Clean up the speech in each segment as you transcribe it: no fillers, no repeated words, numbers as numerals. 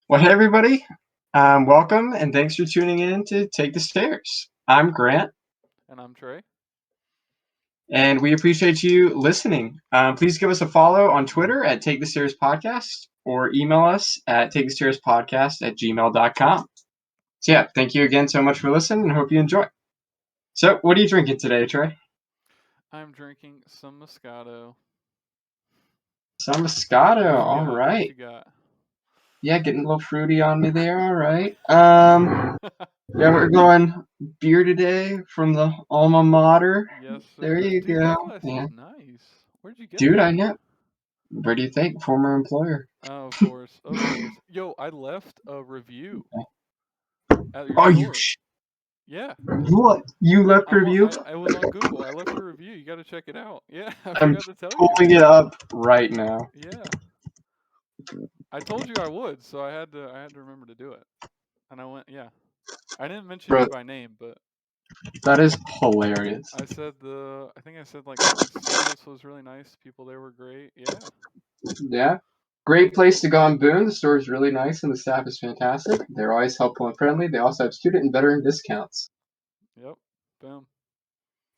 Well, hey, everybody. Welcome, and thanks for tuning in to Take the Stairs. I'm Grant, And I'm Trey. and we appreciate you listening. Please give us a follow on Twitter at Take the Stairs Podcast or email us at takethestairs@gmail.com. So, yeah, thank you again so much for listening and hope you enjoy. So, what are you drinking today, Trey? I'm drinking some Moscato. Some Moscato. What you All got? What right. you got? Yeah, getting a little fruity on me there. All right. Yeah, we're going beer today from the alma mater. Yes, There sir. you Dude, that go. glass Yeah. is nice. Where'd you get Dude, I that? know. What do you think? Former employer. Oh, of course, of course. Yo, I left a review at your Oh, store. Yeah, what? You left a I'm. review? I was on Google. I left a review. You got to check it out. Yeah, I I'm forgot to tell you. pulling it up right now. Yeah, I told you I would, so I had to. I had to remember to do it. And I went. Yeah, I didn't mention you Bro, by name, but that is hilarious. I said the. I think I said like the service was really nice. People there were great. Yeah. Yeah. Great place to go in Boone. The store is really nice and the staff is fantastic. They're always helpful and friendly. They also have student and veteran discounts. Yep. Boom.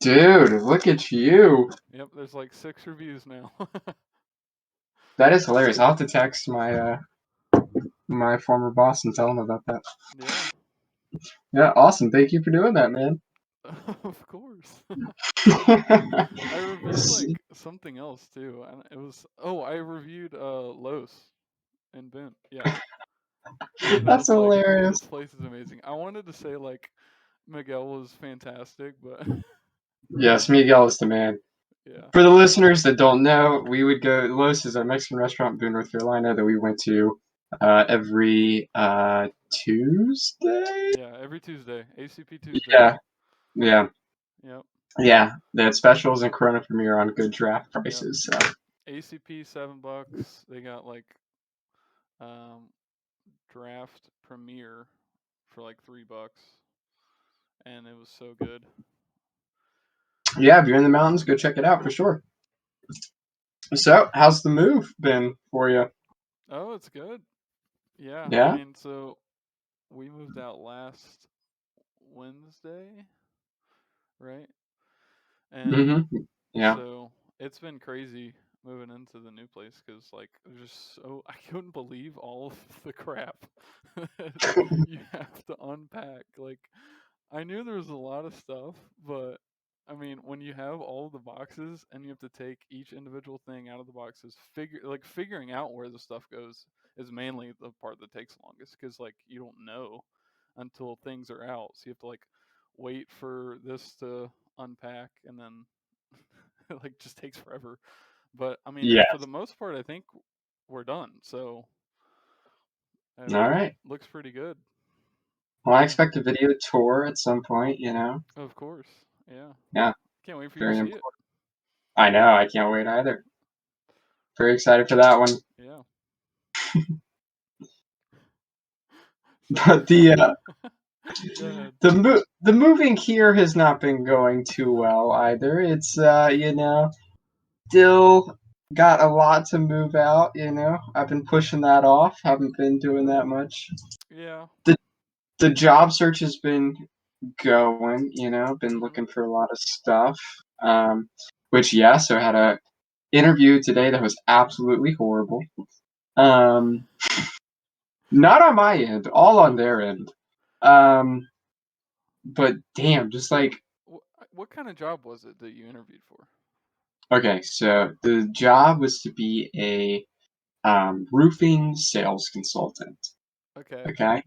Dude, look at you. Yep. There's like 6 reviews now. That is hilarious. I'll have to text my former boss and tell him about that. Yeah. Yeah, awesome. Thank you for doing that, man. Of course. I reviewed like something else too, and it was I reviewed Los in Boone. Yeah. And I That's was like, hilarious. this place is amazing. I wanted to say like Miguel was fantastic, but Yes, Miguel is the man. yeah. For the listeners that don't know, we would go. Los is a Mexican restaurant in Boone, North Carolina that we went to every Tuesday. Yeah, every Tuesday, ACP Tuesdays. Yeah, yeah, Yep. yeah. They had specials and Corona Premier on good draft Yep. prices. So ACP $7. They got like um draft premiere for like $3, and it was so good. yeah, if you're in the mountains, go check it out for sure. So, how's the move been for you? Oh, it's good. Yeah, I Yeah. mean, so we moved out last Wednesday, right? And Mm-hmm. Yeah. so it's been crazy moving into the new place because like there's just so I couldn't believe all of the crap that you have to unpack. Like I knew there was a lot of stuff, but I mean, when you have all of the boxes and you have to take each individual thing out of the boxes, figuring out where the stuff goes is mainly the part that takes longest because like you don't know until things are out, so you have to like wait for this to unpack and then it like just takes forever. But I mean, Yeah. for the most part, I think we're done. So it All right. looks pretty good. Well, I Yeah, expect a video tour at some point. You know. of course. Yeah, Yeah. can't wait for you to Very see it. important. I know. I can't wait either. Very excited for that one. Yeah. So, But the go ahead. the moving here has not been going too well either. It's still got a lot to move out. I've been pushing that off. Haven't been doing that much. Yeah. the The job search has been going. Been Mhm. looking for a lot of stuff. Which, yeah. So I had a interview today that was absolutely horrible. Um, Not on my end, all on their end. Um, but damn, just like. What kind of job was it that you interviewed for? Okay, so the job was to be a roofing sales consultant. Okay. Okay,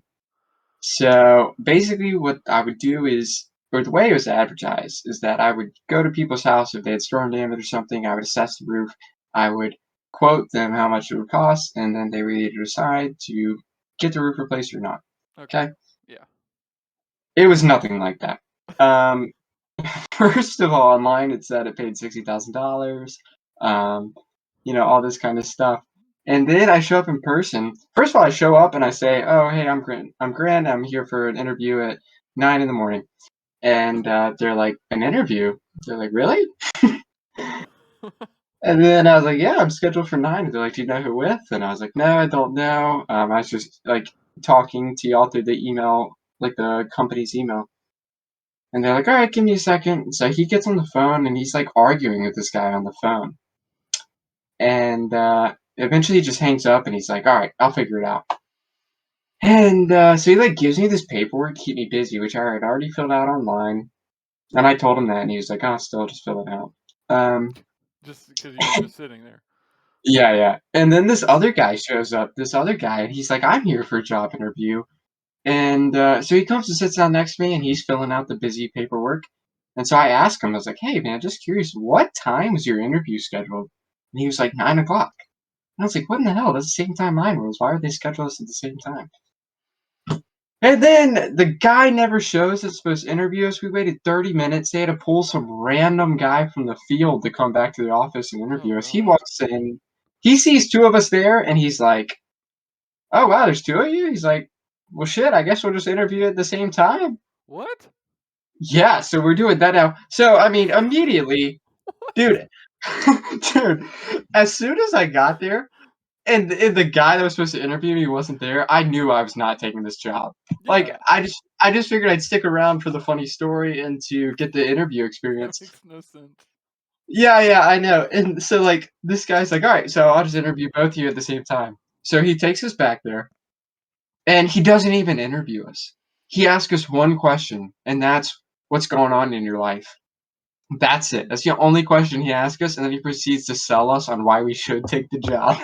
so basically, what I would do is, or the way it was advertised, is that I would go to people's house if they had storm damage or something. I would assess the roof. I would quote them how much it would cost, and then they would either decide to get the roof replaced or not. Okay. Okay, Yeah. it was nothing like that. Um, First of all, online it said it paid $60,000. Um, all this kind of stuff. And then I show up in person. First of all, I show up and I say, "Oh, hey, I'm Grant. I'm Grant. I'm here for an interview at 9 in the morning." And they're like, "An interview?" They're like, "Really?" And then I was like, "Yeah, I'm scheduled for 9." And they're like, "Do you know who with?" And I was like, "No, I don't know. I was just, like, talking to y'all through the email, like, the company's email." And they're like, "Alright, give me a second." So he gets on the phone, and he's, like, arguing with this guy on the phone. And, eventually he just hangs up, and he's like, "Alright, I'll figure it out." And, so he, like, gives me this paperwork to keep me busy, which I had already filled out online. And I told him that, and he was like, "Oh, still, just fill it out." Um Just because you were just sitting there. Yeah, yeah. And then this other guy shows up, this other guy, and he's like, "I'm here for a job interview." And, so he comes and sits down next to me, and he's filling out the busy paperwork. And so I asked him, I was like, "Hey, man, just curious, what time was your interview scheduled?" And he was like, 9 o'clock. And I was like, "What in the hell? That's the same time mine was. Why would they schedule us at the same time?" And then the guy never shows that's supposed to interview us. We waited 30 minutes. They had to pull some random guy from the field to come back to the office and Oh interview us. He God. walks in, he sees two of us there, and he's like, "Oh, wow, there's two of you?" He's like, "Well, shit, I guess we'll just interview at the same time." What? Yeah, so we're doing that now. So, I mean, immediately, What? dude, dude, as soon as I got there, and the guy that was supposed to interview me wasn't there, I knew I was not taking this job. Like, Yeah, I just figured I'd stick around for the funny story and to get the interview that experience. makes no sense. Yeah, yeah, I know. And so, like, this guy's like, "Alright, so I'll just interview both of you at the same time." So he takes us back there, and he doesn't even interview us. He asks us one question, and that's, "What's going on in your life?" That's it. That's the only question he asks us, and then he proceeds to sell us on why we should take the job.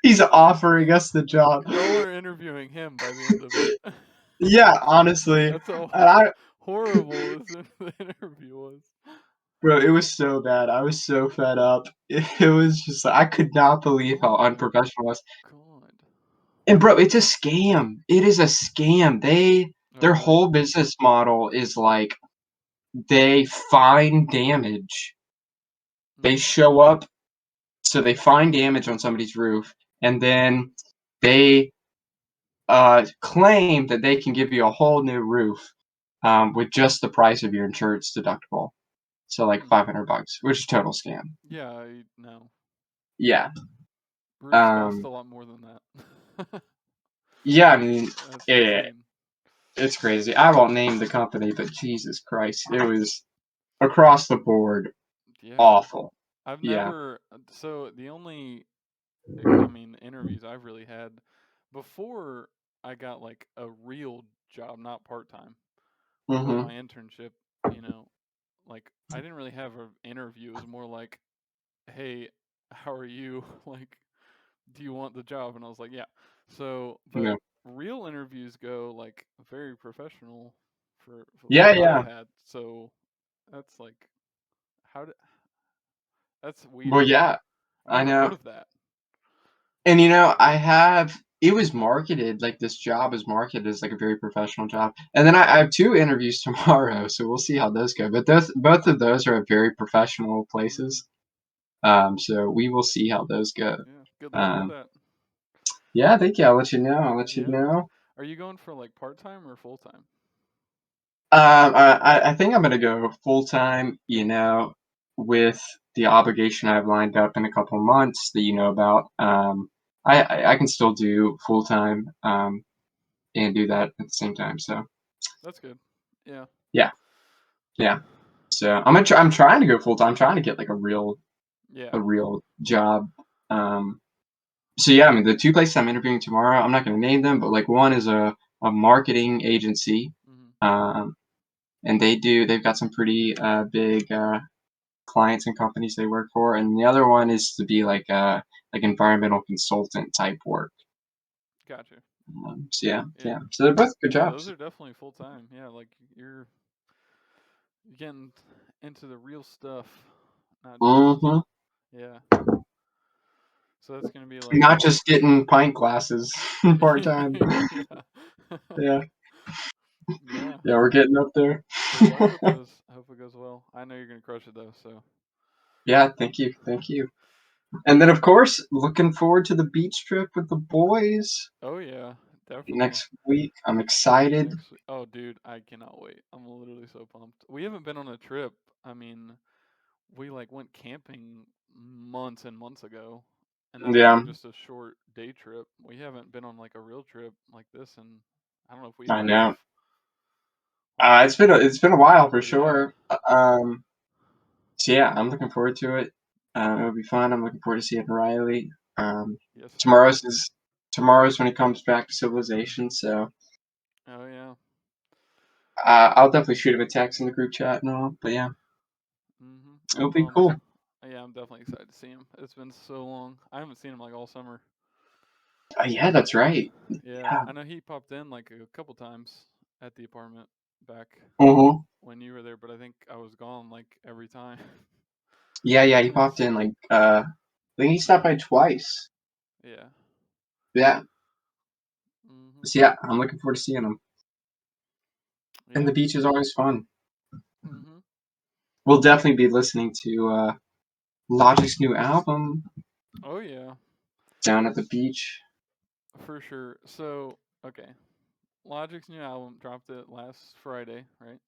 He's offering us the job. Y'all are interviewing him by the end of it. Yeah, honestly. That's how And I horrible the interview was. bro, it was so bad. I was so fed up. It was just like, I could not believe Oh how my unprofessional it was. God. And bro, it's a scam. It is a scam. Oh Their really? whole business model is like they find damage. They Mhm. show up, so they find damage on somebody's roof, and then they claim that they can give you a whole new roof with just the price of your insurance deductible. So like Hmm. 500 bucks, which is a total scam. Yeah, I know. Yeah. Roofs cost Um, a lot more than that. yeah, I mean, That's yeah, insane. it's crazy. I won't name the company, but Jesus Christ, it was across the board Yeah. awful. I've Yeah. never so the only I mean interviews I've really had before I got like a real job, not part-time, was Mhm. my internship, you know. Like I didn't really have an interview. It was more like, "Hey, how are you? Like, do you want the job?" And I was like, "Yeah." So, Yeah. but real interviews go like very professional for the Yeah, ones I've yeah. had. So that's like how did that's Well, weird. yeah, I've I never heard know. of that. And you know, I have it was marketed like this job is marketed as like a very professional job. And then I have two interviews tomorrow, so we'll see how those go. But those both of those are at very professional Mm, places. So we will see how those go. yeah. Good luck with Um, that. yeah, thank you. I'll let you know. I'll let you Yeah. know. Are you going for like part-time or full-time? I think I'm gonna go full time. With the obligation I have lined up in a couple months that you know about. I can still do full time. And do that at the same time. So That's good. Yeah. yeah, yeah. So I'm trying to go full time. I'm trying to get like Yeah. a real job. Um, so yeah, I mean the two places I'm interviewing tomorrow, I'm not going to name them, but like one is a marketing agency, Hmm. um, and they've got some pretty big clients and companies they work for, and the other one is to be like environmental consultant type work. Gotcha. So yeah, Yeah. yeah. So they're both good Yeah, those jobs. are definitely full-time. Yeah, like you're getting into the real stuff, not just Hmm. yeah. So that's gonna be like Not just getting pint glasses part time. yeah. Yeah, Yeah. yeah, we're getting up there. Good luck with those. I hope it goes well. I know you're gonna crush it though, so Yeah, thank you, thank you. And then, of course, looking forward to the beach trip with the boys oh yeah, definitely. next week. I'm excited. Next week. Oh dude, I cannot wait. I'm literally so pumped. We haven't been on a trip. I mean, we like went camping months and months ago, and that was like Yeah, just a short day trip. We haven't been on like a real trip like this, and I don't know if we I ever have. know. Like, It's been a while for yeah, sure. So yeah, I'm looking forward to it. It'll be fun. I'm looking forward to seeing Riley. Um, yes, sir. tomorrow's is tomorrow's when he comes back to Civilization. So Oh yeah. I'll definitely shoot him a text in the group chat and all. But yeah, I'm it'll be pumped. cool. Yeah, I'm definitely excited to see him. It's been so long. I haven't seen him like all summer. Yeah, that's right. Yeah, Yeah. I know he popped in like a couple times at the apartment back Mm-hmm. when you were there, but I think I was gone like every time. Yeah, yeah. He popped in like I think he stopped by twice. Yeah. Yeah. Mhm. So yeah, I'm looking forward to seeing him. And Yeah. the beach is always fun. Mhm. We'll definitely be listening to Logic's new album Oh yeah, down at the beach. for sure. So, okay. Logic's new album dropped it last Friday, right?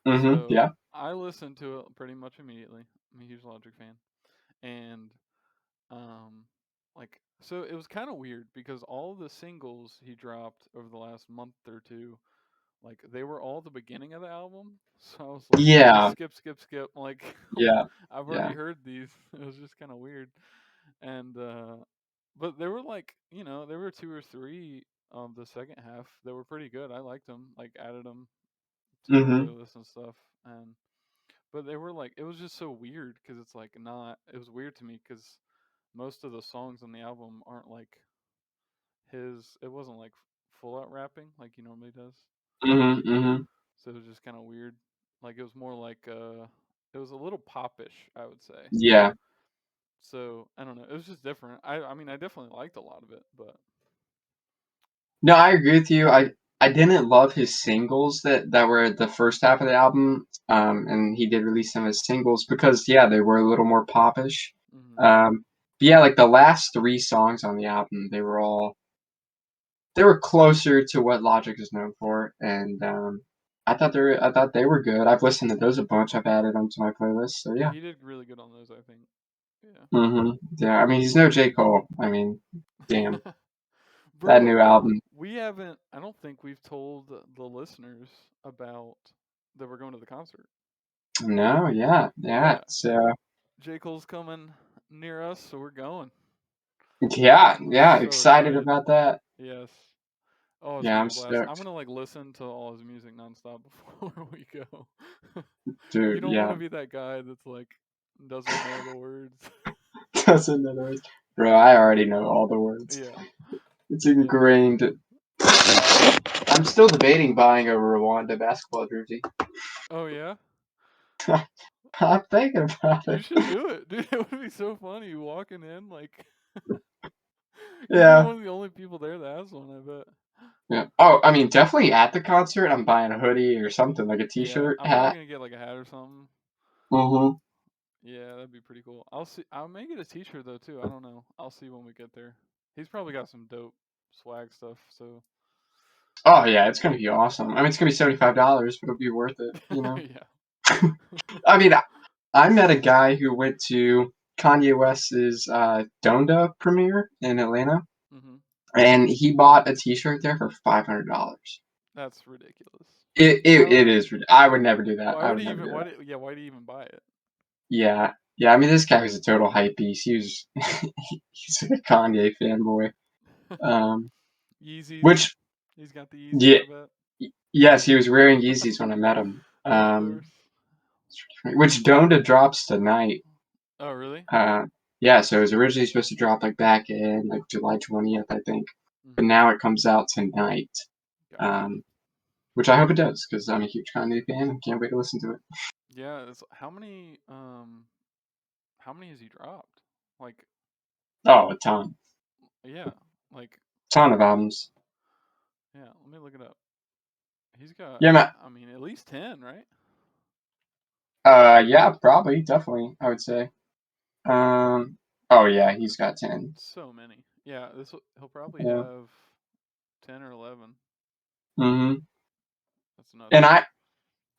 Mm-hmm. So, Yeah. I listened to it pretty much immediately. I'm a huge Logic fan. And um so it was kind of weird because all the singles he dropped over the last month or two, like they were all the beginning of the album. So I was like, Yeah. skip, skip, skip. Like Yeah. I've already Yeah. heard these. It was just kind of weird. And but there were like, there were two or three the second half that were pretty good. I liked them. Like added them to my Mm-hmm. playlist and stuff. And but they were like, it was just so weird because it's like not. It was weird to me because most of the songs on the album aren't like his. It wasn't like full out rapping like he normally does. Mm-hmm. Mm-hmm. So it was just kind of weird. Like it was more like it was a little popish, I would say. Yeah. So I don't know. It was just different. I mean, I definitely liked a lot of it, but No, I agree with you. I didn't love his singles that were the first half of the album. And he did release some of his singles because yeah, they were a little more popish. mm-hmm. But yeah, like the last three songs on the album, they were closer to what Logic is known for, and I thought they were good. I've listened to those a bunch. I've added them to my playlist. So Yeah, yeah. he did really good on those. I think. Yeah. I mean, he's no J Cole. I mean, damn Yeah. that Bro, new album. we haven't. I don't think we've told the listeners about that we're going to the concert. No, yeah, yeah. Yeah, So J Cole's coming near us, so we're going. yeah, I'm yeah. so Excited excited. about that. Yes. Oh, it's Yeah, gonna be I'm a blast. I'm stoked, gonna like listen to all his music nonstop before we go. You dude. don't want Yeah, to be that guy that's like doesn't know the words. doesn't know the words, bro. I already know all the words. Yeah. It's Yeah. ingrained. I'm still debating buying a Rwanda basketball jersey. Oh yeah. I'm thinking about You it. should do it, dude. It would be so funny walking in like, because you're Yeah. one of the only people there that has one. I bet. Yeah. Oh, I mean, definitely at the concert, I'm buying a hoodie or something like a Yeah, T-shirt, I'm probably hat. gonna get like a hat or something. Mm-hmm. Yeah, that'd be pretty cool. I'll see. I may get a T-shirt though too. I don't know. I'll see when we get there. He's probably got some dope swag stuff. So Oh yeah, it's gonna be awesome. I mean, it's gonna be $75, but it'll be worth it. You know. yeah. I mean, I met a guy who went to Kanye West's Donda premiere in Atlanta, hmm and he bought a T-shirt there for $500. That's ridiculous. It How? is. I would never do that. Why I would would he never even? do Why that. did? Yeah. Why did he even buy it? Yeah, yeah. I mean, this guy was a total hype beast. He was he's a Kanye fanboy. Um, Yeezys. which He's got the Yeezys. yeah, I bet. yes, he was wearing Yeezys when I met him. Of course. Which Donda drops tonight. Oh really? Uh, yeah, so it was originally supposed to drop like back in like July 20th, I think, but hmm now it comes out tonight. Gotcha. Um, which I hope it does because I'm a huge Kanye fan and can't wait to listen to it. Yeah. It's how many has he dropped? Like Oh, a ton, yeah. Like ton of albums. yeah. Let me look it up. He's got. Yeah, man. I mean, at least 10, right? Yeah, probably, definitely, I would say. Um, oh yeah, he's got 10. So many. Yeah. He'll probably Yeah. have 10 or 11. Hmm. That's nuts. And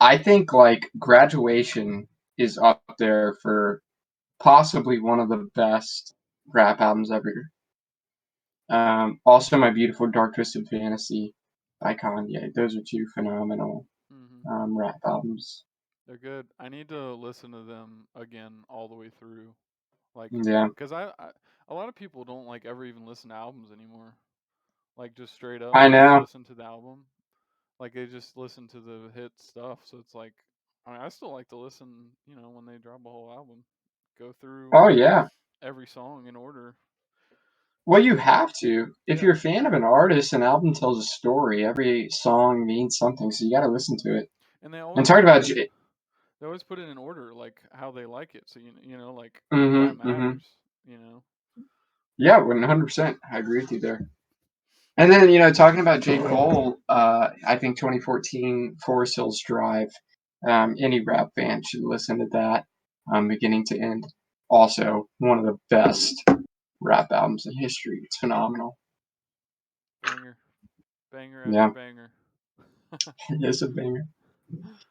I think like Graduation is up there for possibly one of the best rap albums ever. Also, My Beautiful Dark Twisted Fantasy by Kanye. Those are two phenomenal Hmm. rap albums. They're good. I need to listen to them again all the way through. Like, Yeah, cause a lot of people don't like ever even listen to albums anymore. Like just straight up, I just know. listen to the album. Like they just listen to the hit stuff. So it's like, I mean, I still like to listen. You know, when they drop a whole album, go through Oh yeah. every song in order. Well, you have to. If Yeah, you're a fan of an artist, an album tells a story. Every song means something, so you got to listen to it. and And talking about, they always put it in order, like how they like it. So you know, like that mm-hmm. matters. You know. Yeah, 100%. I agree with you there. And then, talking about J. Cole, I think 2014 Forest Hills Drive, any rap fan should listen to that, beginning to end. Also, one of the best rap albums in history. It's phenomenal. Banger, banger after Yeah, banger. it is a banger.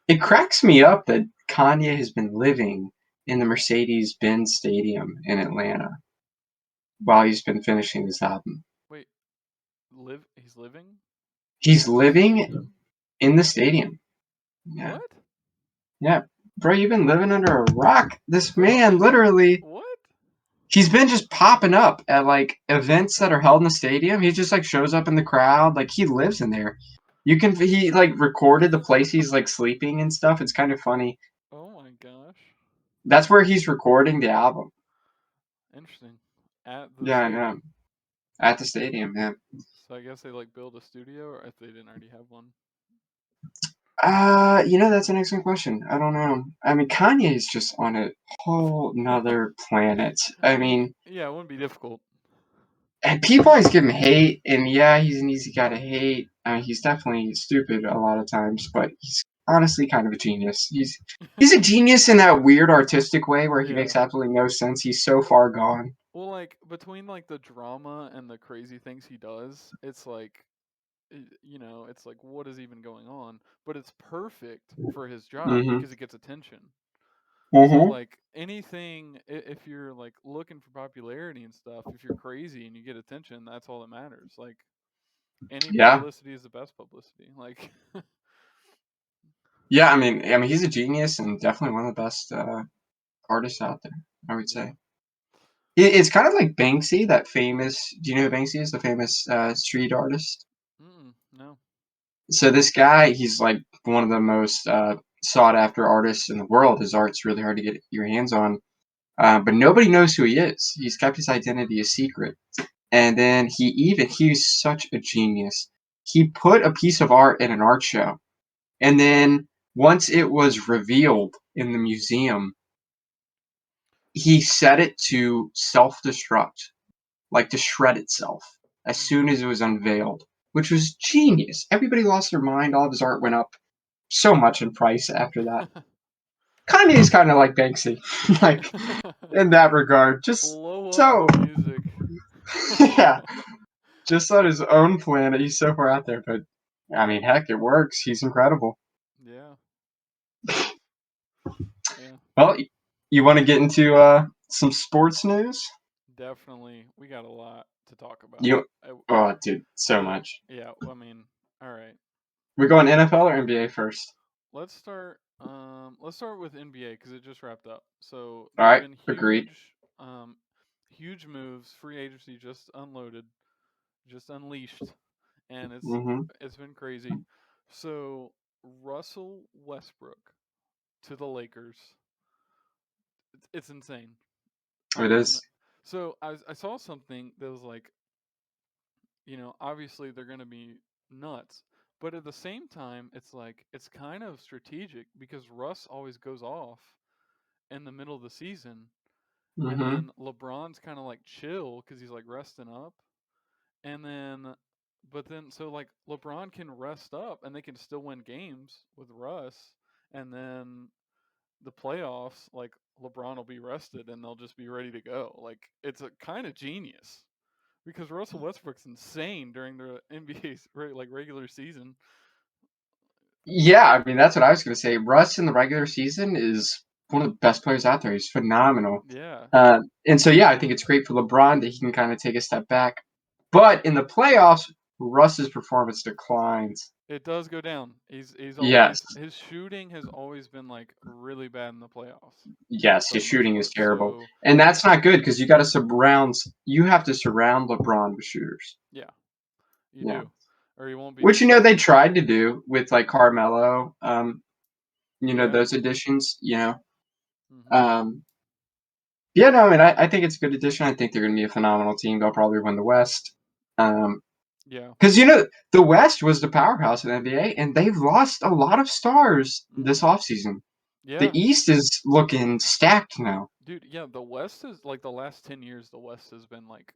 It cracks me up that Kanye has been living in the Mercedes-Benz Stadium in Atlanta while he's been finishing this album. Wait, He's living He's in the living stadium. in the stadium. Yeah. What? Yeah. Bro, you've been living under a rock. This Bro, man, literally, what? he's been just popping up at like events that are held in the stadium. He just like shows up in the crowd. Like he lives in there. He like recorded the place he's like sleeping and stuff. It's kind of funny. Oh my gosh. That's where he's recording the album. Interesting. At the Yeah, I know. stadium. At the stadium, yeah. So I guess they like build a studio, or if they didn't already have one. That's an excellent question. I don't know. I mean, Kanye is just on a whole nother planet. I I mean, mean, yeah, it wouldn't be difficult. and people always give him hate, and yeah, he's an easy guy to hate. He's definitely stupid a lot of times, but he's honestly kind of a genius. He's a genius in that weird artistic way where he Yeah. makes absolutely no sense. He's so far gone. Well, like between like the drama and the crazy things he does, it's like you know, it's like what is even going on? But it's perfect for his job Mm-hmm. because it gets attention. So Mm-hmm. like anything, if you're like looking for popularity and stuff, if you're crazy and you get attention, that's all that matters. Like any Yeah. publicity is the best publicity. Like Yeah. I mean, he's a genius and definitely one of the best artists out there. I would yeah. say. It's kind of like Banksy, that famous. Do you know who Banksy is? The famous street artist. No. So this guy, he's like one of the most sought after artists in the world. His art's really hard to get your hands on, but nobody knows who he is. He's kept his identity a secret. And then he's such a genius. He put a piece of art in an art show, and then once it was revealed in the museum, he set it to self destruct, like to shred itself as soon as it was unveiled, which was genius. Everybody lost their mind. All of his art went up so much in price after that. Kanye's kind of like Banksy, like in that regard. Just Blow up so, the music. yeah, just on his own planet. He's so far out there, but I mean, heck, it works. He's incredible. Yeah. Yeah. Well, you want to get into some sports news? Definitely. We got a lot to talk about. You, oh, dude, so So, much. yeah, I mean, all right. We're going NFL or NBA first. Let's start with NBA cuz it just wrapped up. So, All there's right, been agreed. huge moves, free agency just unloaded, just unleashed, and Mm-hmm. it's been crazy. So, Russell Westbrook to the Lakers. It's insane. It And is. so I saw something that was like, you know, obviously they're going to be nuts, but at the same time, it's like it's kind of strategic because Russ always goes off in the middle of the season, and Mm-hmm. then LeBron's kind of like chill because he's like resting up, and then, but then so like LeBron can rest up and they can still win games with Russ, and then the playoffs, like LeBron will be rested and they'll just be ready to go. Like it's a kind of genius because Russell Westbrook's insane during the NBA's like regular season. Yeah, I mean that's what I was gonna say. Russ in the regular season is one of the best players out there. He's phenomenal. Yeah. And so yeah, I think it's great for LeBron that he can kind of take a step back. But in the playoffs, Russ's performance declines. It does go down. He's Yes, always his shooting has always been like really bad in the playoffs yes, for his the most shooting is part. terrible, So and that's not good because you have to surround LeBron with shooters. yeah, you Yeah, do, or he won't be which they successful. tried to do with like Carmelo. Yeah. Those additions. Mhm. Um, yeah, no, I mean, I think it's a good addition. I think they're going to be a phenomenal team. They'll probably win the West. Um, Yeah. because the West was the powerhouse in the NBA, and they've lost a lot of stars this Mhm. offseason. The Yeah. East is looking stacked now. Dude, yeah, the West is like the last 10 years the West has been like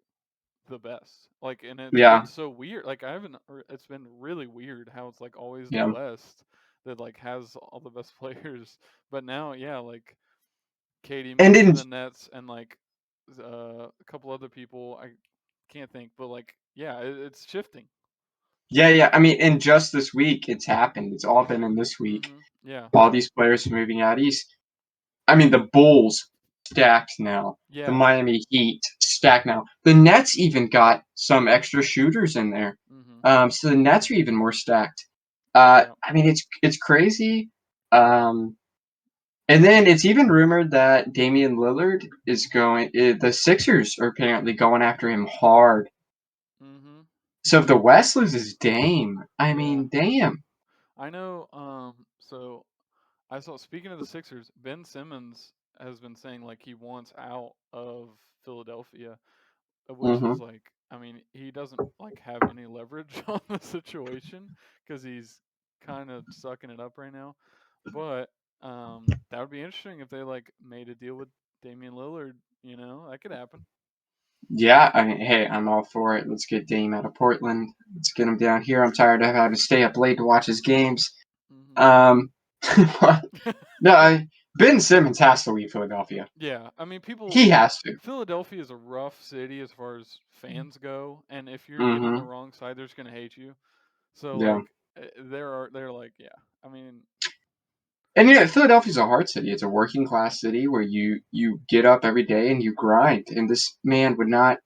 the best. Like, and it's Yeah, been so weird. Like I haven't it's been really weird how it's like always the yeah, West that like has all the best players. But now, yeah, like Katie and moved to in the Nets and like a couple other people I can't think, but like yeah, it's shifting. yeah, yeah. I mean, in just this week, it's happened. It's all been in this week. Mhm. Yeah. All these players are moving out east. I mean, the Bulls stacked now. The Yes. Miami Heat stacked now. The Nets even got some extra shooters in there. Mhm. So the Nets are even more stacked. Yeah. I mean, it's crazy. Um, and then it's even rumored that Damian Lillard the Sixers are apparently going after him hard. Mhm. So if the West loses Dame, I Yeah. mean, damn. I know so I saw, speaking of the Sixers, Ben Simmons has been saying like he wants out of Philadelphia, which Hmm. is like, I mean, he doesn't like have any leverage on the situation because he's kind of sucking it up right now. But that would be interesting if they like made a deal with Damian Lillard. You know, that could happen. Yeah, I mean, hey, I'm all for it. Let's get Dame out of Portland. Let's get him down here. I'm tired of having to stay up late to watch his games. Hmm. Um, no, Ben Simmons has to leave Philadelphia. Yeah, I mean, people. He has to. Philadelphia is a rough city as far as fans go, and if you get on the Hmm. wrong side, they're just gonna hate you. So Yeah. like they're like, yeah. I mean, And Philadelphia's a hard city. It's a working class city where you get up every day and you grind. And this man would not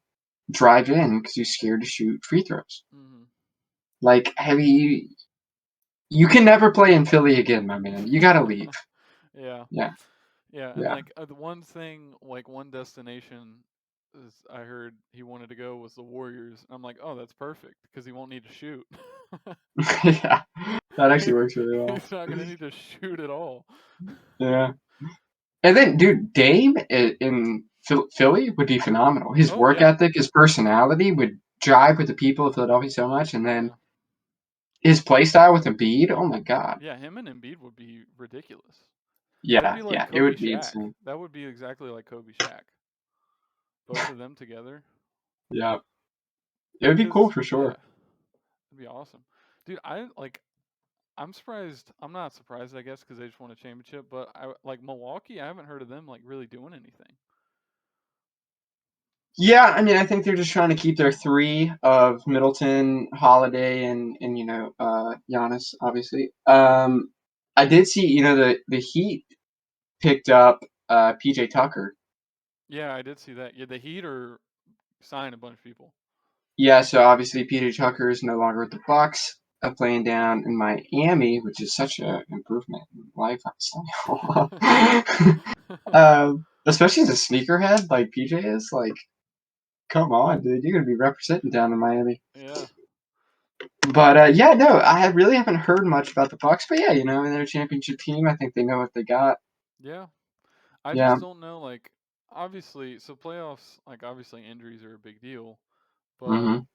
drive in because he's scared to shoot free throws. mhm. Like, you can never play in Philly again, my man. You gotta leave. Yeah. Yeah, Yeah, and yeah. like the one thing, like one destination is I heard he wanted to go was the Warriors. I'm like, "Oh, that's perfect because he won't need to shoot." Yeah, that actually He- works really well. He's not going to need to shoot at all. Yeah. And then, dude, Dame in Philly would be phenomenal. His Oh, work yeah. ethic, his personality would jive with the people of Philadelphia so much. And then Yeah. his play style with Embiid, oh my God. Yeah, him and Embiid would be ridiculous. That'd Yeah, be like yeah, it Kobe would be Shaq. insane. That would be exactly like Kobe Shaq. Both of them together. Yeah, it would be cool Cuz for yeah, sure. it'd be awesome. Dude, I like I'm surprised. I'm not surprised, I guess, because they just won a championship. But I like Milwaukee. I haven't heard of them like really doing anything. Yeah, I mean, I think they're just trying to keep their three of Middleton, Holiday, and Giannis, obviously. I did see, the Heat picked up PJ Tucker. Yeah, I did see that. Yeah, the Heat are signing a bunch of people. Yeah, so obviously PJ Tucker is no longer with the Bucks, playing down in Miami, which is such an improvement in lifestyle. Especially as a sneakerhead like PJ is, like, come on, dude, you're gonna be representing down in Miami. Yeah, But yeah, no, I really haven't heard much about the Bucks. But yeah, they're a championship team. I think they know what they got. yeah. I Yeah. just don't know. Like, obviously, so playoffs. Like, obviously, injuries are a big deal. But Mhm.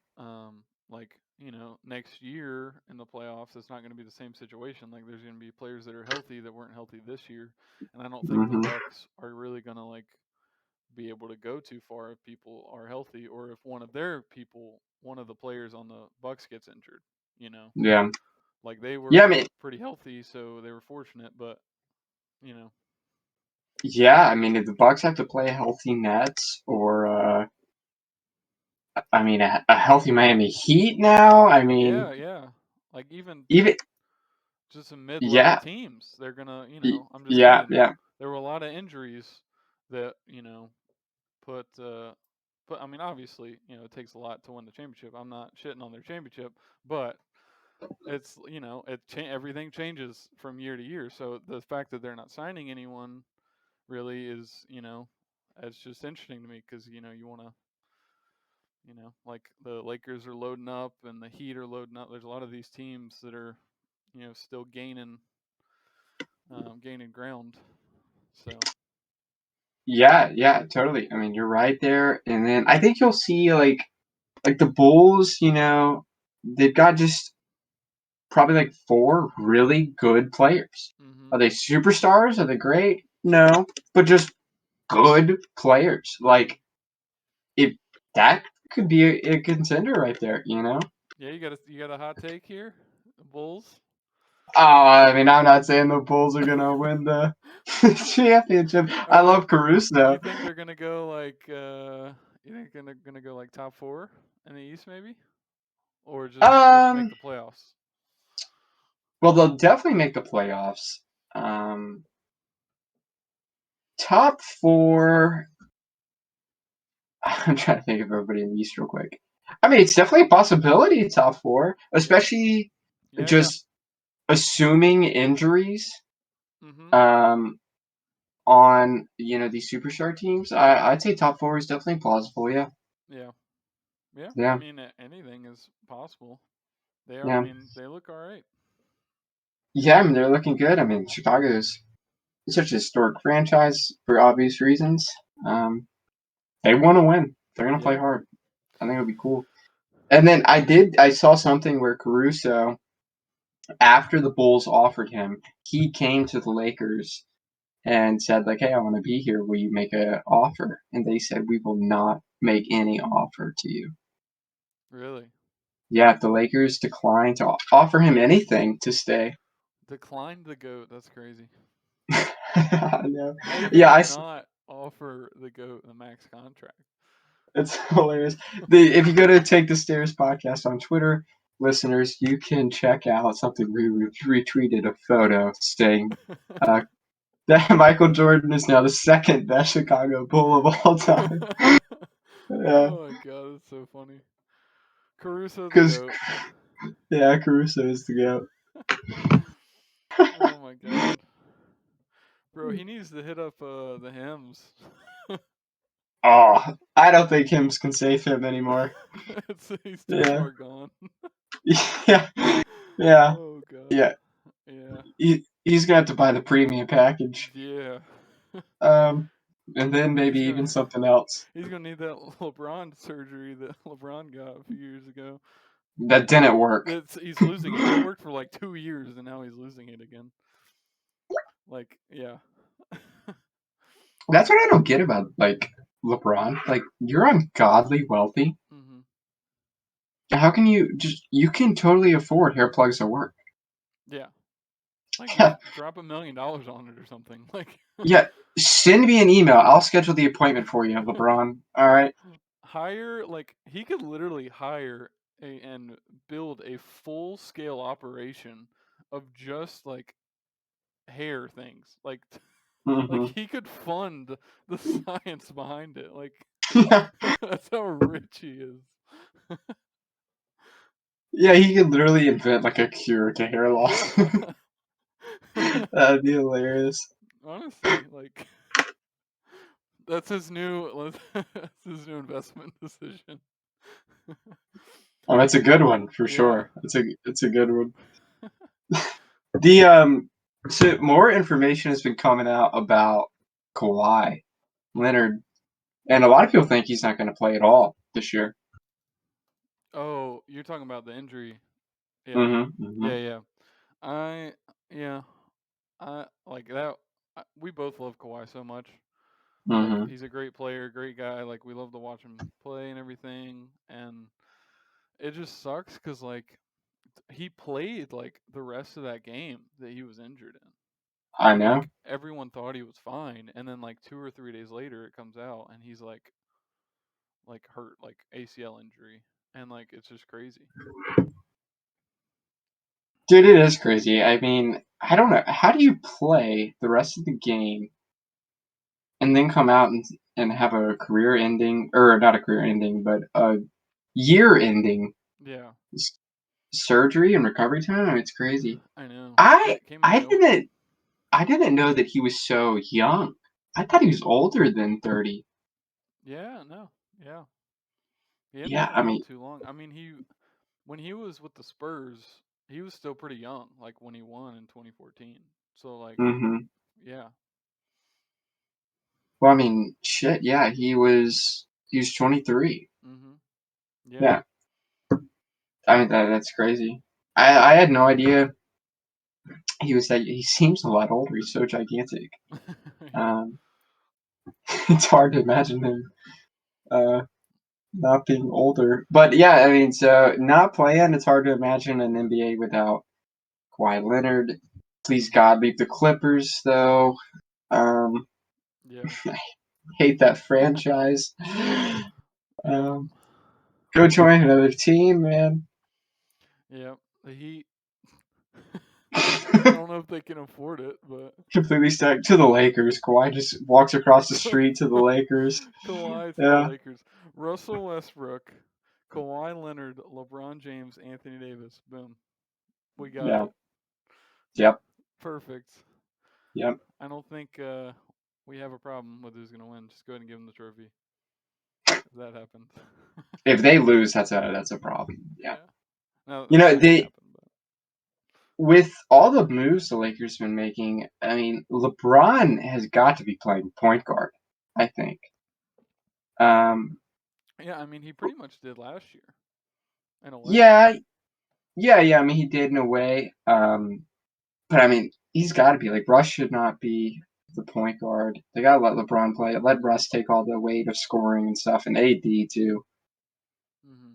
like next year in the playoffs, it's not going to be the same situation. Like, there's going to be players that are healthy that weren't healthy this year, and I don't think the Mhm. Bucks are really going to like be able to go too far if people are healthy or if one of the players on the Bucks gets injured. You know, Yeah. like they Yeah. I were mean, pretty healthy, so they were fortunate. But you know, yeah. I mean, if the Bucks have to play a healthy Nets or I mean, a healthy Miami Heat now. I yeah, mean, yeah, like even even just some mid-level yeah. teams, they're gonna, I'm just Yeah. saying, Yeah. there were a lot of injuries that put. But I mean, obviously, it takes a lot to win the championship. I'm not shitting on their championship, but it's everything changes from year to year. So the fact that they're not signing anyone really is it's just interesting to me because you want to like the Lakers are loading up and the Heat are loading up. There's a lot of these teams that are still gaining ground. So Yeah, totally. I mean, you're right there. And then I think you'll see like the Bulls, they've got just probably like four really good players. hmm Are they superstars? Are they great? No, but just good players. Like if that could be a contender right there. yeah, you got a hot take here, Bulls. I mean, I'm not saying the Bulls are gonna win the championship. Are I they? love You Caruso. think they're gonna go like? You think they're gonna go like top four in the East, maybe, or just make Um, the playoffs? well, they'll definitely make the playoffs. Um, top four. I'm trying to think of everybody in the East real quick. I mean, it's definitely a possibility top four, Yeah, especially yeah. just assuming injuries Mhm. um, on these superstar teams. I'd say top four is definitely plausible. Yeah, Yeah, yeah. I yeah, mean, anything is possible. They are. I yeah, mean, they look all right. yeah. I mean, they're looking good. I mean, Chicago's such a historic franchise for obvious reasons. Um, they want to win. They're gonna play Yeah. hard. I think it'll be cool. And then I saw something where Caruso, after the Bulls offered him, he came to the Lakers and said like, "Hey, I want to be here. Will you make an offer?" And they said, "We will not make any offer to you." Really. Yeah, the Lakers declined to offer him anything to stay. Declined the goat. That's crazy. I know. How can Yeah, you not offer the goat a max contract? it's hilarious. If you go to Take the Stairs podcast on Twitter, listeners, you can check out something we retweeted a photo saying uh, that Michael Jordan is now the second best Chicago Bull of all time. Yeah, Oh my god, that's so funny. Caruso the because goat. yeah, Caruso is the goat. Oh my god. Bro, he needs to hit up the hymns. Oh, I don't think Hims can save him anymore. He's too Yeah, far gone. yeah, yeah, Oh god. yeah. Yeah. He's gonna have to buy the premium package. Yeah. Um, and then maybe He's even gonna something else. he's gonna need that LeBron surgery that LeBron got a few years ago. That didn't work. He's losing it. It worked for like 2 years and now he's losing it again. Like, yeah. That's what I don't get about like LeBron. Like you're ungodly wealthy. hmm How can you can totally afford hair plugs at work? Yeah. Like just Yeah, drop $1 million on it or something. Like yeah. Send me an email. I'll schedule the appointment for you, LeBron. All right. hire like he could literally hire and build a full scale operation of just like hair things. Like Hmm. he could fund the science behind it. Like Yeah, that's how rich he is. yeah. He could literally invent like a cure to hair Yeah. loss. That'd be hilarious. Honestly, like that's his new that's his new investment decision. Oh, that's a good one for Yeah. sure. It's a good one. The so more information has been coming out about Kawhi Leonard, and a lot of people think he's not going to play at all this year. Oh, you're talking about the injury. Yeah. Mm-hmm. Yeah, Mm-hmm. yeah. I yeah. I like that. We both love Kawhi so much. Like Mm-hmm. he's a great player, great guy. Like we love to watch him play and everything. And it just sucks because like he played like the rest of that game that he was injured in, I and know. like everyone thought he was fine. And then like 2 or 3 days later, it comes out and he's like hurt, like ACL injury, and like it's just crazy. Dude, it is crazy. I mean, I don't know. How do you play the rest of the game and then come out and have a career ending, or not a career ending, but a year ending Yeah, surgery and recovery time. I mean, it's crazy. I know. I It came I out of nowhere. didn't I didn't know that he was so young. I thought he was older than 30. Yeah, no, yeah. He hadn't Yeah, been I out mean, too long. I mean, he when he was with the Spurs, he was still pretty young. Like when he won in 2014. So like, hmm yeah. well, I mean, shit. Yeah, he was 23. Mhm. Yeah. Yeah, I mean that's crazy. I had no idea he was that. He seems a lot older. He's so gigantic. Yeah. Um, it's hard to imagine him uh, not being older. But yeah, I mean, so not playing. It's hard to imagine an NBA without Kawhi Leonard. Please Mhm. God, leave the Clippers though. Um, Yeah. I hate that franchise. Yeah. Um, go join another team, man. Yeah. The Heat. I don't know if they can afford it, but Completely stuck to the Lakers. Kawhi just walks across the street to the Lakers. Kawhi to the Yeah, Lakers. Russell Westbrook, Kawhi Leonard, LeBron James, Anthony Davis. Boom. We got yeah, it. yep, Perfect. yep. I don't think we have a problem with who's going to win. Just go ahead and give him the trophy if that happens. If they lose, that's a problem. Yeah, Yeah. No, you that's know not going to they happen. But with all the moves the Lakers been making. I mean, LeBron has got to be playing point guard. I think. Um, yeah, I mean, he pretty much did last year in a way. yeah, yeah. I mean, he did in a way. But I mean, he's got to be like Russ should not be the point guard. They gotta let LeBron play. Let Russ take all the weight of scoring and stuff, and AD too. Hmm.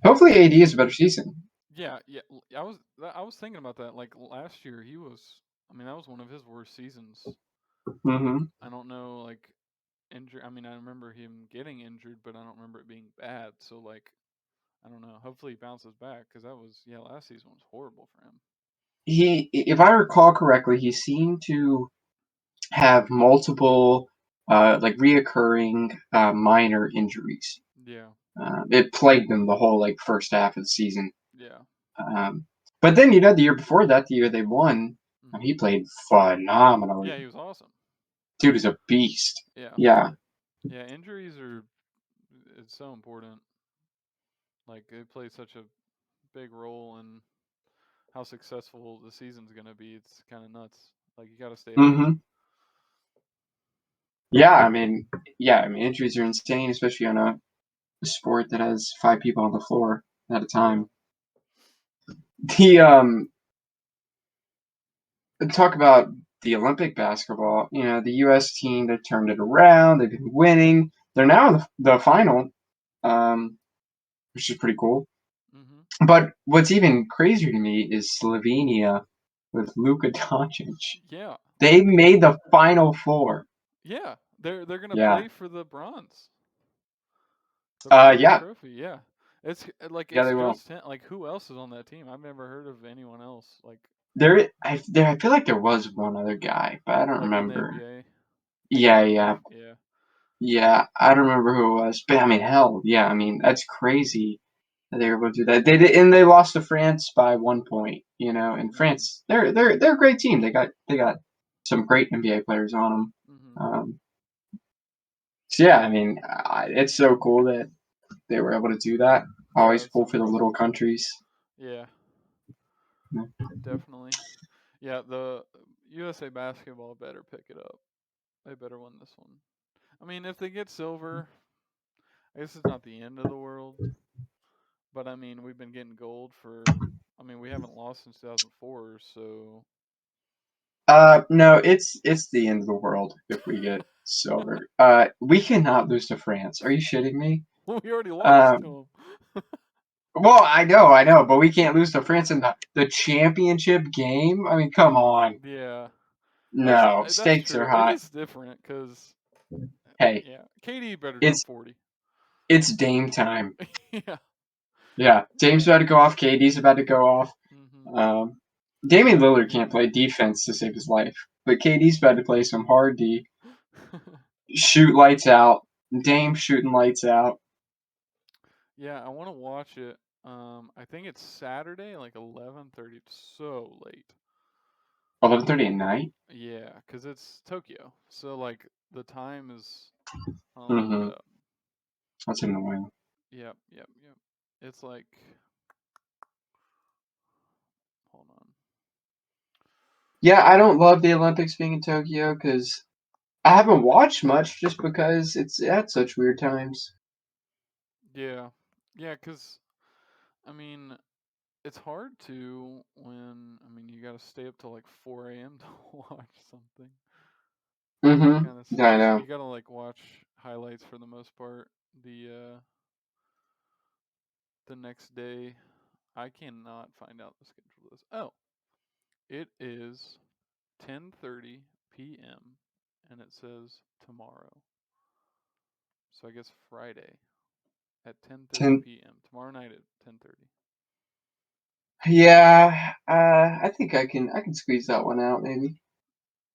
Hopefully, AD is a better season. Yeah, yeah. I was thinking about that. Like last year, he was. I mean, that was one of his worst seasons. hmm I don't know, like injury. I mean, I remember him getting injured, but I don't remember it being bad. So like, I don't know. Hopefully, he bounces back because that was last season was horrible for him. If I recall correctly, he seemed to have multiple, like reoccurring minor injuries. Yeah, It plagued him the whole like first half of the season. yeah. Um, but then the year before that, the year they won, Hmm. he played phenomenally. Yeah, he was awesome. Dude is a beast. Yeah, Yeah. yeah. Injuries are it's so important. Like they play such a big role in how successful the season's gonna be. It's kind of nuts. Like you got to stay healthy. hmm Yeah, I mean, yeah, I mean, injuries are insane, especially on a sport that has five people on the floor at a Yeah. time. The talk about the Olympic basketball. The U.S. team that turned it around. They've been winning. They're now in the final, um, which is pretty cool. Mhm. But what's even crazier to me is Slovenia with Luka Doncic. Yeah. They Like made the final four. yeah, they're gonna Yeah. play for the bronze Yeah. trophy. Yeah. It's like Yeah, it's they will. just him. Like who else is on that team? I've never heard of anyone else I feel like there was one other guy, but I don't like in the remember. NBA. Yeah, Okay. yeah, Yeah. yeah. I don't remember who it was, but I mean, hell, yeah. I mean, that's crazy that they were able to do that. They did, and they lost to France by 1 point. And Mhm. France, they're a great team. They got some great NBA players on them. Mhm. So yeah, I mean, it's so cool that they were able to do that. Yeah, Always that's cool for the impressive. little countries. Yeah, definitely. Yeah, the USA basketball better pick it up. They better win this one. I mean, if they get silver, I guess it's not the end of the world. But I mean, we've been getting gold for. I mean, we haven't lost since 2004, so No, it's the end of the world if we get silver. We cannot lose to France. Are you shitting me? we already lost Um, to well, I know, but we can't lose to France in the championship game. I mean, come on. them. Yeah, No, that's stakes are true. It high. is different because Hey, yeah, KD better drop it's 40. it's Dame time. Yeah, Yeah, Dame's yeah. about to go off. KD's about to go off. Mhm. Um, Damian Yeah, Lillard can't KD. play defense to save his life, but KD's about to play some hard D. shoot lights out. Dame shooting lights out. Yeah, I want to watch it. I think it's Saturday, like 11:30. It's so late. 11:30 at night. Yeah, cause it's Tokyo, so like the time is. I'll look it Mm-hmm. up. That's annoying. Yep, yep, yep. It's like, hold on. Yeah, I don't love the Olympics being in Tokyo because I haven't watched much just because it's at such weird times. Yeah, yeah, cause I mean, it's hard to when you got to stay up till like 4 a.m. to watch something. It Mm-hmm. kind of Yeah, I sucks. know. You got to like watch highlights for the most part. The next day, I cannot find out the schedule of this. Oh, it is 10:30 p.m. and it says tomorrow. So I guess Friday at 10:30 10. p.m. Tomorrow night at 10:30. Yeah, I think I can squeeze that one out maybe.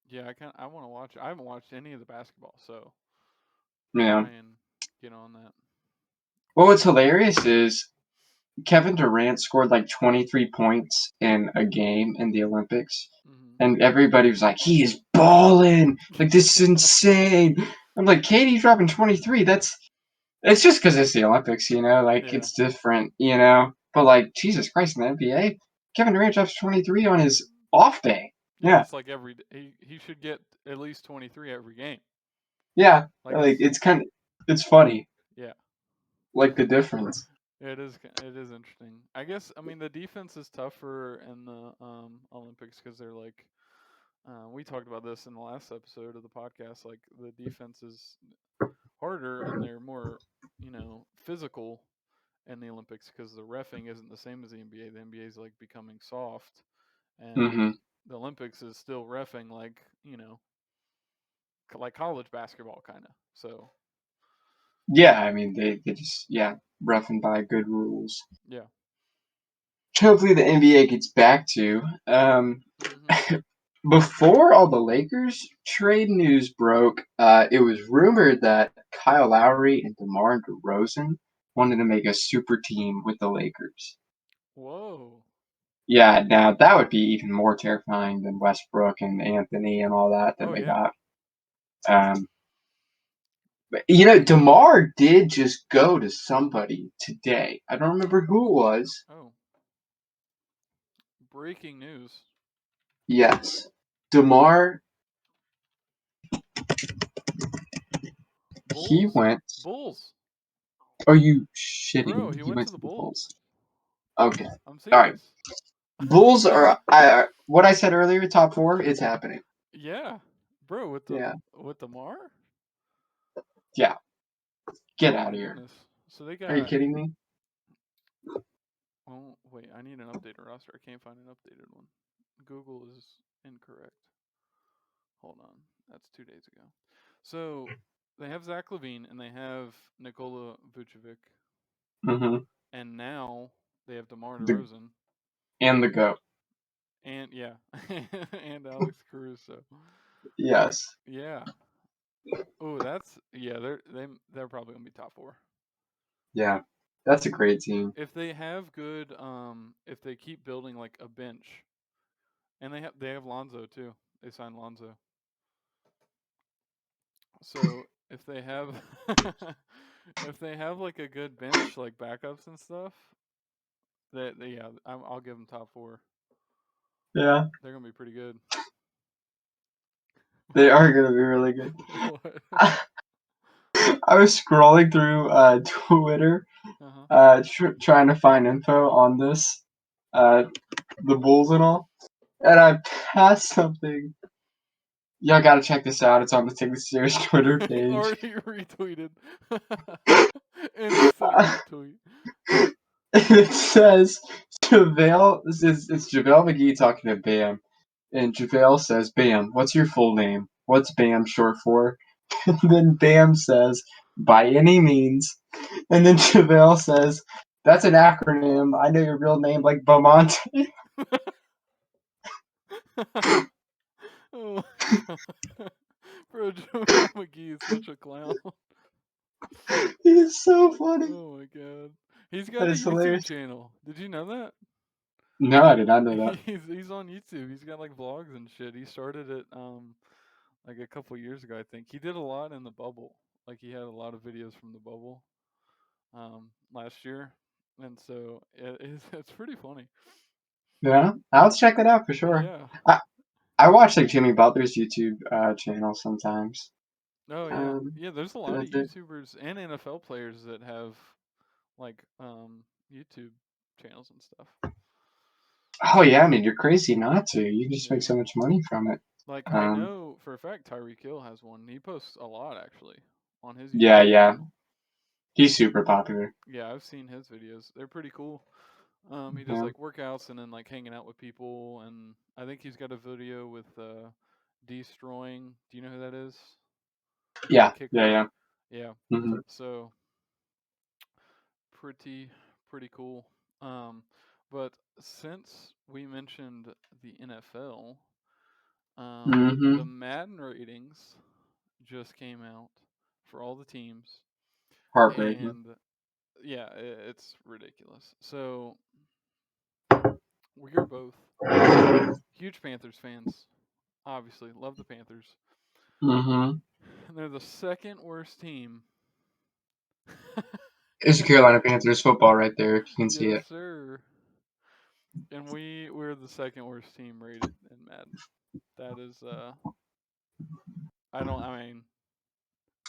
Yeah, I want to watch. I haven't watched any of the basketball, so Yeah. try and get on that. Well, what's hilarious is Kevin Durant scored like 23 points in a game in the Olympics, Mhm. and everybody was like, "He is balling! Like this is insane!" I'm like, "KD dropping 23? It's just because it's the Olympics, you know. Like Yeah. it's different, you know. But like Jesus Christ, in the NBA, Kevin Durant drops 23 on his off day. Yeah, Yeah, it's like he should get at least 23 every game. yeah. Like Like it's it's funny, yeah. like the difference. It is interesting. I guess the defense is tougher in the Olympics because they're like we talked about this in the last episode of the podcast. Like the defense is harder and they're more physical in the Olympics because the refing isn't the same as the NBA. The NBA is like becoming soft, and Hmm. the Olympics is still refing like like college basketball kind of. So Yeah, I mean they just rough and by good rules. yeah. Hopefully the NBA gets back to. Mhm. Before all the Lakers trade news broke, it was rumored that Kyle Lowry and DeMar DeRozan wanted to make a super team with the Lakers. Whoa. Yeah, now that would be even more terrifying than Westbrook and Anthony and all that Oh they yeah. got. Um, but, DeMar did just go to somebody today. I don't remember who it was. Oh, breaking news. Yes, DeMar. He Bulls. went. Bulls. Are you shitting Bro, me? he He went went to to the the Bulls. Bulls. Okay. I'm All right. serious. Bulls are what I said earlier. Top four. It's happening. Yeah. Bro, Yeah. with the Mar? Yeah. Get Oh out my of here. goodness. So they Are you got kidding me? oh wait, I need an updated roster. I can't find an updated one. Google is incorrect. Hold on. That's 2 days ago. So they have Zach Levine and they have Nikola Vucevic, Mm-hmm. and now they have DeMar The DeRozan, and the goat. and yeah, and Alex Caruso. Yes. Yeah. Oh, that's yeah. They're probably gonna be top four Yeah. That's a great team. if they have good. If they keep building like a bench, and they have Lonzo too. They signed Lonzo. So if they have if they have like a good bench, like backups and stuff, yeah, I'll give them top four. Yeah. They're gonna be pretty good. They are gonna be really good. What? I was scrolling through Twitter, Uh huh. trying to find info on this, uh, the Bulls and all, and I passed something. Y'all gotta check this out. It's on the Take This Serious Twitter page. Already retweeted. Instant retweet. It says JaVale. It's JaVale McGee talking to Bam, and JaVale says, "Bam, what's your full name? What's Bam short for?" And then Bam says, "By any means." And then JaVale says, "That's an acronym. I know your real name like Beaumont." Oh. Bro, Joe McGee is such a clown. He's so funny. Oh my god. He's got That a is YouTube hilarious. channel. Did you know that? No, I did not know that. He's on YouTube. He's got like vlogs and shit. He started it like a couple years ago, I think. He did a lot in the bubble. Like he had a lot of videos from the bubble last year. And so it's pretty funny. Yeah, I'll check it out for sure. Yeah. I I watch like Jimmy Butler's YouTube channel sometimes. Oh yeah. Um, Yeah, there's a lot of that's it. YouTubers and NFL players that have like YouTube channels and stuff. Oh yeah, I mean you're crazy not to. You can just make Yeah. so much money from it. Like I Um, know for a fact Tyreek Hill has one. He posts a lot actually on his yeah, YouTube yeah, channel. he's super popular. Yeah, I've seen his videos. They're pretty cool. He does Yeah, like workouts and then like hanging out with people, and I think he's got a video with destroying. Do you know who that is? The yeah, yeah, kicker. yeah. Yeah. Hmm. So pretty pretty cool. Um, but since we mentioned the NFL, the Hmm. Madden ratings just came out for all the teams, Heartbreaking. and yeah, it's ridiculous. So we are both huge Panthers fans. Obviously, love the Panthers, Hmm. and they're the second worst team. It's Carolina Panthers football right there, if you can see Yes, it. sir. And we're the second worst team rated in Madden. That is I mean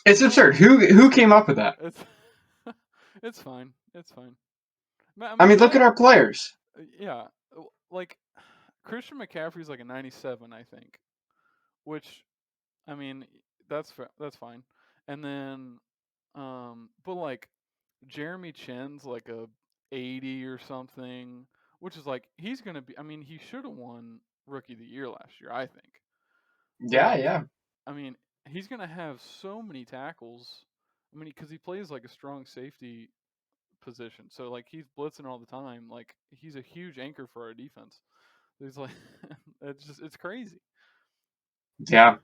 It's well absurd. Who came up with that? it's it's fine. It's fine. I I mean mean, look at Madden our players. yeah, like Christian McCaffrey's like a 97, I think, which I mean that's fine. And then but like Jeremy Chen's like a 80 or something, which is like he's going to be I mean, he should have won rookie of the year last year, I think. But Yeah, like yeah, I mean, he's going to have so many tackles. I mean, cuz he plays like a strong safety position. So like he's blitzing all the time. Like he's a huge anchor for our defense. He's like it's crazy. yeah.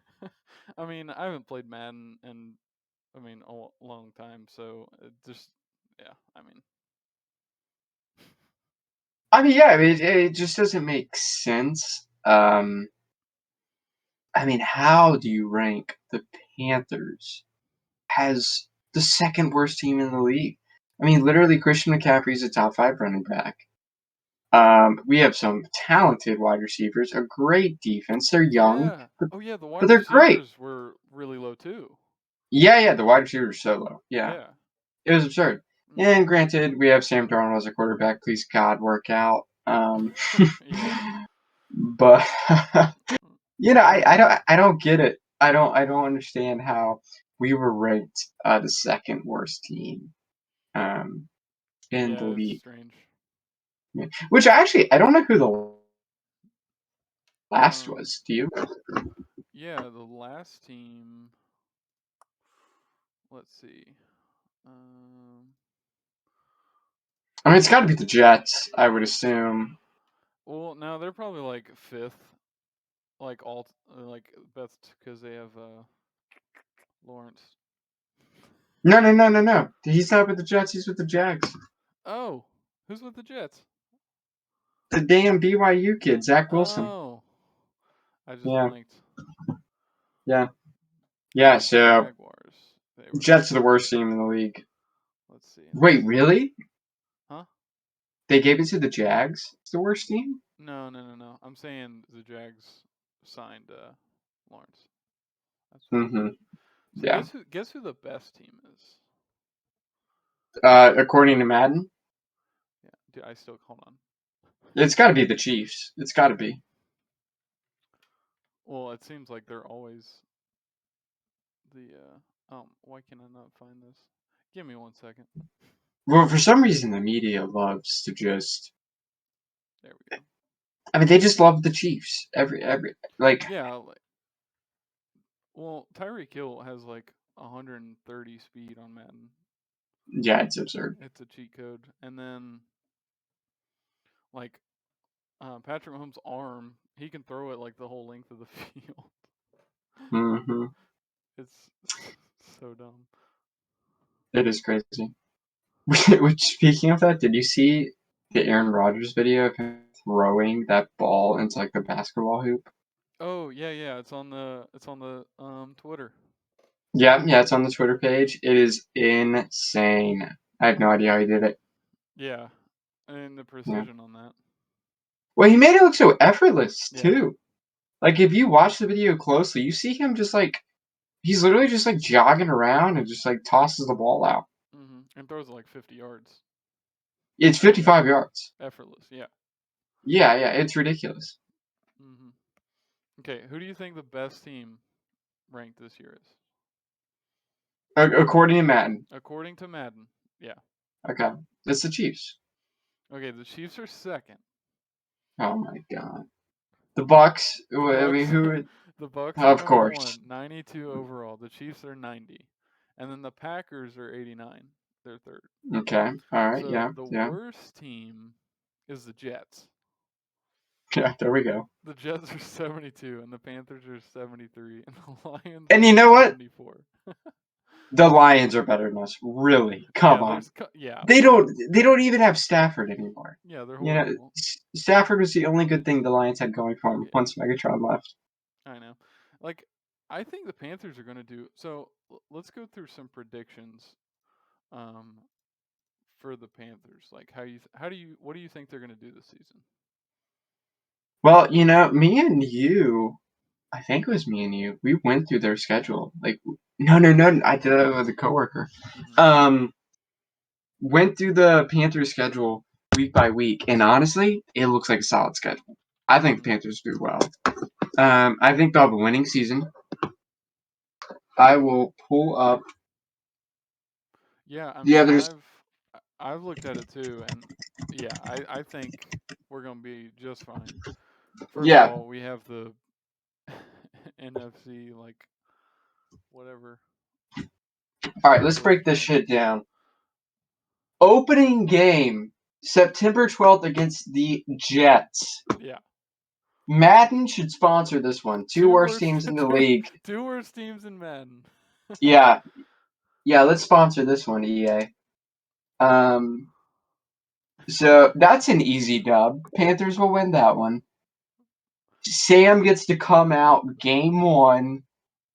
I mean, I haven't played Madden in I mean a long time, so it just yeah, I mean I mean, yeah. I mean, it just doesn't make sense. I mean, how do you rank the Panthers as the second worst team in the league? I mean, literally, Christian McCaffrey is a top five running back. We have some talented wide receivers, a great defense. They're young, yeah. but, Oh yeah, the but wide they're great. receivers were really low too. Yeah, yeah. The wide receivers are so low. Yeah, Yeah. it was absurd. Mhm. And granted, we have Sam Darnold as a quarterback. Please God, work out. Yeah. But Mm. I don't get it. I don't understand how we were ranked the second worst team um, in the Yeah, it's league. strange. Yeah. Which I don't know who the last Um was. Do you? yeah, the last team, let's see. Um I mean, it's got to be the Jets. I would assume. well, no, they're probably like 5th, like all like best cuz they have Lawrence. No, no, no, no, no. He's not with the Jets. He's with the Jags. Oh, who's with the Jets? The damn BYU kid, Zach Wilson. Oh, I just Yeah, blanked. yeah, yeah. So Jaguars. They were Jets are the last. worst team in the league. Let's see. Let me Wait, see. really? Huh? They gave it to the Jags? It's the worst team? No, no, no, no. I'm saying the Jags signed Lawrence. That's what I meant. Mm-hmm. So Yeah. guess who the best team is? According to Madden, Yeah, dude, I still hold on. it's got to be the Chiefs. It's got to be. Well, it seems like they're always the why can I not find this? Give me 1 second. Well, for some reason, the media loves to just. There we go. I mean, they just love the Chiefs. Every like. Yeah, like, well, Tyreek Hill has like 130 speed on Madden. Yeah, it's absurd. It's a cheat code. And then like Patrick Mahomes' arm, he can throw it like the whole length of the field. Mm-hmm. It's so dumb. It is crazy. Which, speaking of that, did you see the Aaron Rodgers video of him throwing that ball into like the basketball hoop? Oh yeah. It's on the Twitter. Yeah, it's on the Twitter page. It is insane. I have no idea how he did it. Yeah, and the Yeah. precision on that. Well, he made it look so effortless Yeah. too. Like if you watch the video closely, you see him just like he's literally just like jogging around and just like tosses the ball out. And throws it like 50 yards. It's 55 yards. Effortless. Yeah. Yeah, it's ridiculous. hmm Okay, who do you think the best team ranked this year is? According to Madden. According to Madden. Yeah. Okay, it's the Chiefs. Okay, the Chiefs are second. Oh my God, the Bucks. The I mean, Bucks who? the Bucks are Of number course. 1, 92 overall. The Chiefs are 90. And then the Packers are 89. They're third. Okay. All right. So Yeah. the Yeah. worst team is the Jets. Yeah. There we go. The Jets are 72 and the Panthers are 73 and the Lions And are you know what? 74. The Lions are better than us. Really? Come Yeah, on. yeah. They don't. They don't even have Stafford anymore. Yeah, they're You know, horrible. Stafford was the only good thing the Lions had going for them Yeah, once Megatron left. I know. Like I think the Panthers are going to do so let's go through some predictions um for the Panthers. Like what do you think they're going to do this season? Well, me and you. I think it was me and you. We went through their schedule. Like, no. I did it with a coworker. Mhm. Um, went through the Panthers schedule week by week, and honestly, it looks like a solid schedule. I think the Mhm. Panthers do well. I think they'll have a winning season. I will pull up Yeah, I the mean, others. I've looked at it too, and yeah, I think we're gonna be just fine. First of Yeah. all, we have the NFC like whatever All right, let's schedule break this matchup. shit down. Opening game, September 12th against the Jets. Yeah, Madden should sponsor this one. Two two worst worst teams in the league. two worst teams in Madden. Yeah, let's sponsor this one, EA. So that's an easy dub. Panthers will win that one. Sam gets to come out game one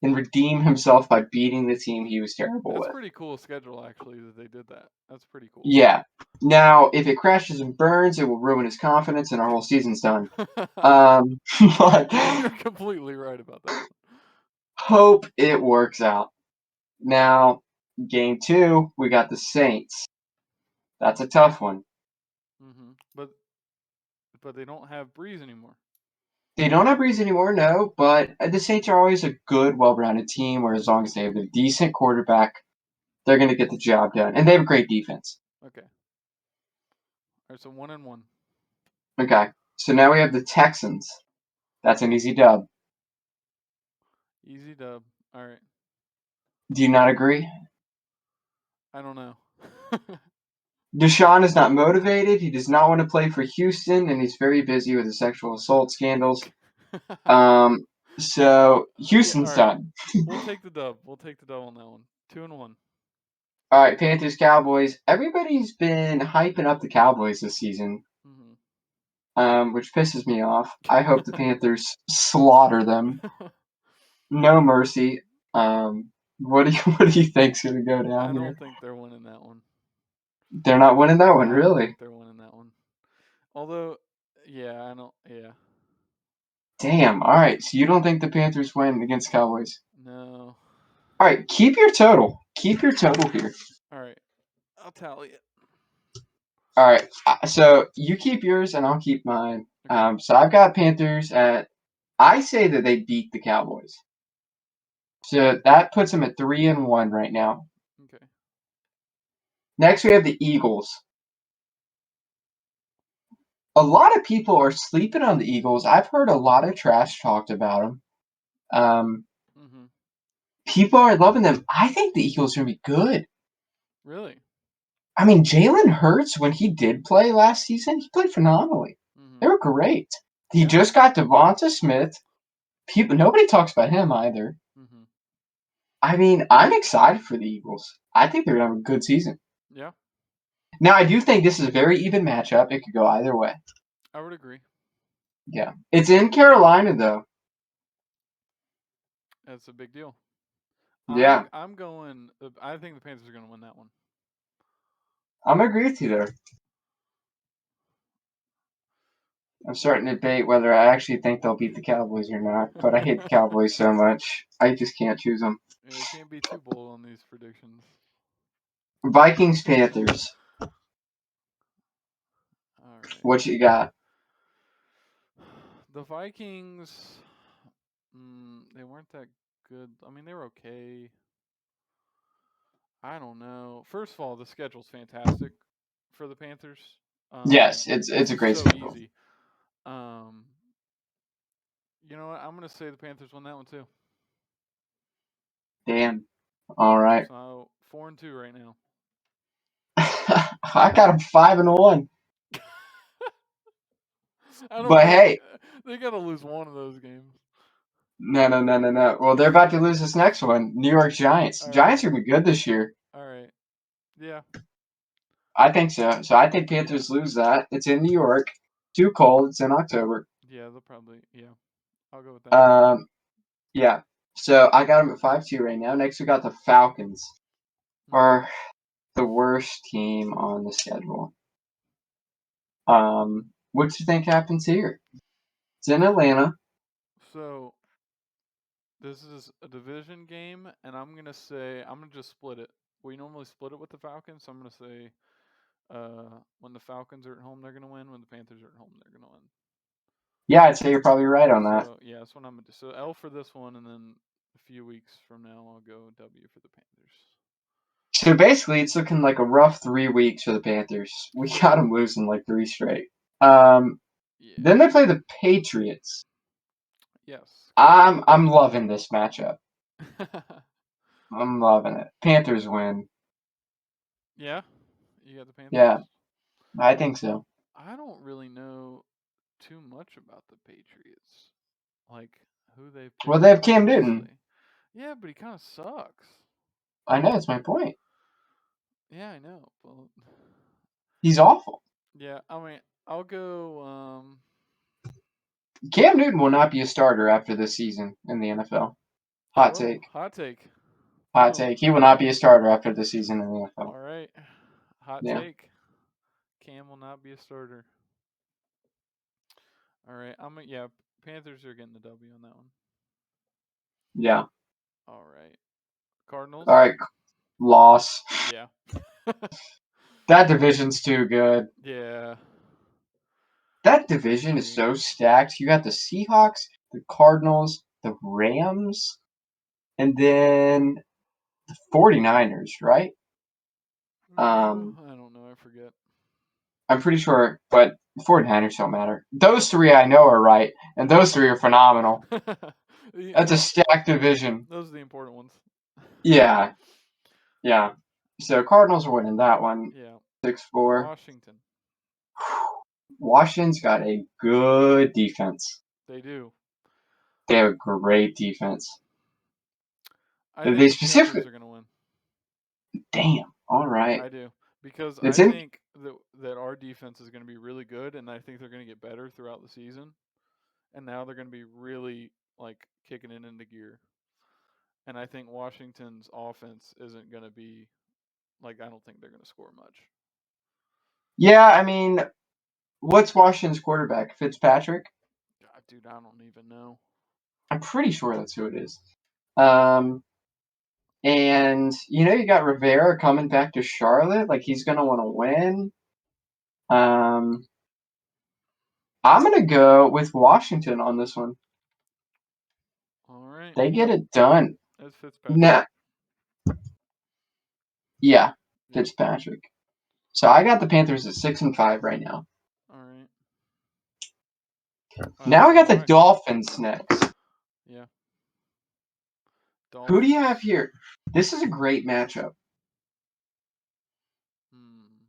and redeem himself by beating the team he was terrible That's with. pretty cool schedule actually that they did that. That's pretty cool. Yeah. Now, if it crashes and burns, it will ruin his confidence and our whole season's done. But You're completely right about that one. hope it works out. Now, game two, we got the Saints. That's a tough one. But they don't have Breeze anymore. They don't have Breeze anymore, no, but the Saints are always a good, well-rounded team where as long as they have a decent quarterback, they're going to get the job done. And they have a great defense. Okay. All right, so 1-1. Okay, so now we have the Texans. That's an easy dub. Easy dub. All right. Do you not agree? I don't know. Deshaun is not motivated. He does not want to play for Houston, and he's very busy with his sexual assault scandals. Um, so Yeah, all Houston's right. done. We'll take the dub. We'll take the dub on that one. 2-1. All right, Panthers, Cowboys. Everybody's been hyping up the Cowboys this season, which pisses me off. I hope the Panthers slaughter them. No mercy. What do you what do you think's gonna go I down here? don't think they're winning that one. They're not winning that one, I don't really. think they're winning that one. Although, yeah, I don't. Yeah, Damn. All right, so you don't think the Panthers win against Cowboys? no. All right, keep your total. Keep your total here. All right, I'll tally it. All right, so you keep yours and I'll keep mine. Okay. So I've got Panthers at. I say that they beat the Cowboys. So that puts them at 3-1 right now. Okay. Next, we have the Eagles. A lot of people are sleeping on the Eagles. I've heard a lot of trash talked about them. Mhm. People are loving them. I think the Eagles are going to be good. Really? I mean, Jalen Hurts, when he did play last season, he played phenomenally. They Mhm. were great. He Yeah. just got Devonta Smith. Nobody talks about him either. Mhm. I mean, I'm excited for the Eagles. I think they're gonna have a good season. Yeah, Now, I do think this is a very even matchup. It could go either way. I would agree. Yeah, it's in Carolina though. That's a big deal. I'm Yeah, I'm going. I think the Panthers are going to win that one. I'm agree with you there. I'm starting to debate whether I actually think they'll beat the Cowboys or not, but I hate the Cowboys so much. I just can't choose them. Yeah, you can't be too bold on these predictions. Vikings Panthers. All right. What you got? The Vikings, they weren't that good. I mean, they were okay. I don't know. First of all, the schedule's fantastic for the Panthers. Yes, it's It's a just great so schedule. easy. Um, you know what? I'm gonna say the Panthers won that one too. Damn. All right. So 4-2 right now. I got them 5-1. I don't But think hey, they gotta lose one of those games. no. Well, they're about to lose this next one. New York Giants. All Giants right, are gonna be good this year. all right, yeah, I think so. So I think Panthers lose that. It's in New York. Too cold. It's in October. yeah. They'll probably I'll go with that. Um, yeah. So I got them at 5-2 right now. Next we got the Falcons, Hmm. are the worst team on the schedule. What do you think happens here? It's in Atlanta. So this is a division game, and I'm gonna just split it. We normally split it with the Falcons, so I'm gonna say when the Falcons are at home, they're gonna win. When the Panthers are at home, they're gonna win. Yeah, I'd say you're probably right on that. So yeah, that's what I'm gonna do. So L for this one, and then a few weeks from now, I'll go W for the Panthers. So basically, it's looking like a rough 3 weeks for the Panthers. We got them losing like three straight. Um, then they Yeah. play the Patriots. Yes. I'm loving this matchup. I'm loving it. Panthers win. Yeah. You got the Panthers. Yeah, I think so. I don't really know too much about the Patriots, like who they've Well, picked they up have Cam Newton. previously. Yeah, but he kind of sucks. I know, that's my point. Yeah, I know. But He's awful. yeah, I mean, I'll go. Cam Newton will not be a starter after this season in the NFL. Hot Oh, take. hot take. Hot Boom. take. He will not be a starter after this season in the NFL. All right. Hot Yeah. take. Cam will not be a starter. All right. Yeah. Panthers are getting the W on that one. Yeah. All right. Cardinals. All right. Loss. Yeah. That division's too good. Yeah. That I division is agree. so stacked. You got the Seahawks, the Cardinals, the Rams, and then the 49ers, right? Um, I don't know. I forget. I'm pretty sure, but the 49ers don't matter. Those three I know are right, and those three are phenomenal. That's a Those stacked division. those are the important ones. Yeah, yeah. So Cardinals are winning that one, Yeah. 6-4. Washington. Washington's got a good defense. They do. They have a great defense. I They think the Panthers specifically, are going to win. damn. All right, I do. Because it's I in. think that our defense is going to be really good, and I think they're going to get better throughout the season. And now they're going to be really like kicking it into gear. And I think Washington's offense isn't going to be like, I don't think they're going to score much. Yeah, I mean, what's Washington's quarterback? Fitzpatrick? God, dude, I don't even know. I'm pretty sure that's who it is. Um, and you got Rivera coming back to Charlotte. Like he's gonna want to win. Um, I'm gonna go with Washington on this one. All right. They get it done. That's Fitzpatrick. Nah, yeah, Yep. Fitzpatrick. So I got the Panthers at 6-5 right now. All right. Now I So got do the I. Dolphins next. Yeah. Who do you have Dolphins. here? This is a great matchup. Hmm.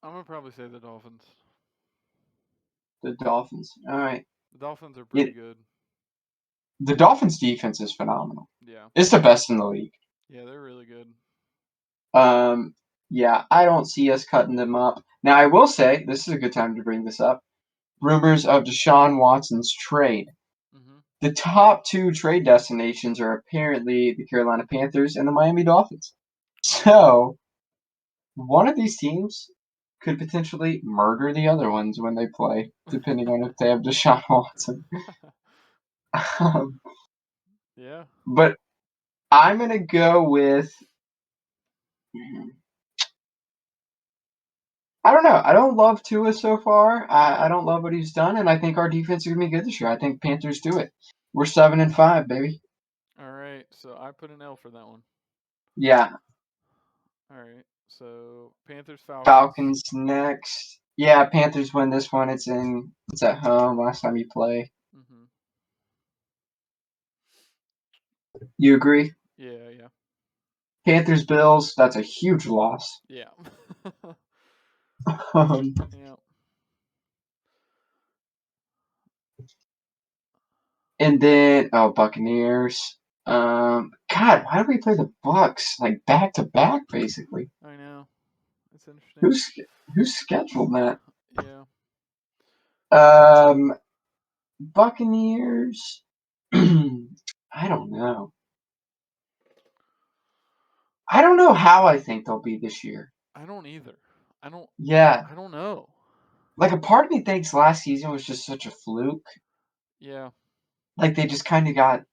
I'm gonna probably say the Dolphins. The Dolphins. All right. The Dolphins are pretty It, good. the Dolphins' defense is phenomenal. Yeah. It's the best in the league. Yeah, they're really good. Yeah, I don't see us cutting them up. Now, I will say, this is a good time to bring this up. Rumors of Deshaun Watson's trade. Mhm. The top two trade destinations are apparently the Carolina Panthers and the Miami Dolphins. So, one of these teams could potentially murder the other ones when they play, depending on if they have Deshaun Watson. Yeah. But I'm going to go with. I don't know. I don't love Tua so far. I don't love what he's done, and I think our defense is going to be good this year. I think Panthers do it. We're 7-5, baby. All right. So I put an L for that one. Yeah. All right. So Panthers, Falcons. Falcons next. Yeah, Panthers win this one. It's at home. Last time you play. Mhm. You agree? Yeah, yeah. Panthers Bills. That's a huge loss. Yeah. Um, yeah. and then Buccaneers. God, why do we play the Bucks like back to back basically? I know. It's interesting. Who's scheduled that? Yeah. Buccaneers. I don't know. I don't know how I think they'll be this year. I don't either. I don't Yeah, I don't know. like a part of me thinks last season was just such a fluke. Yeah. Like they just kind of got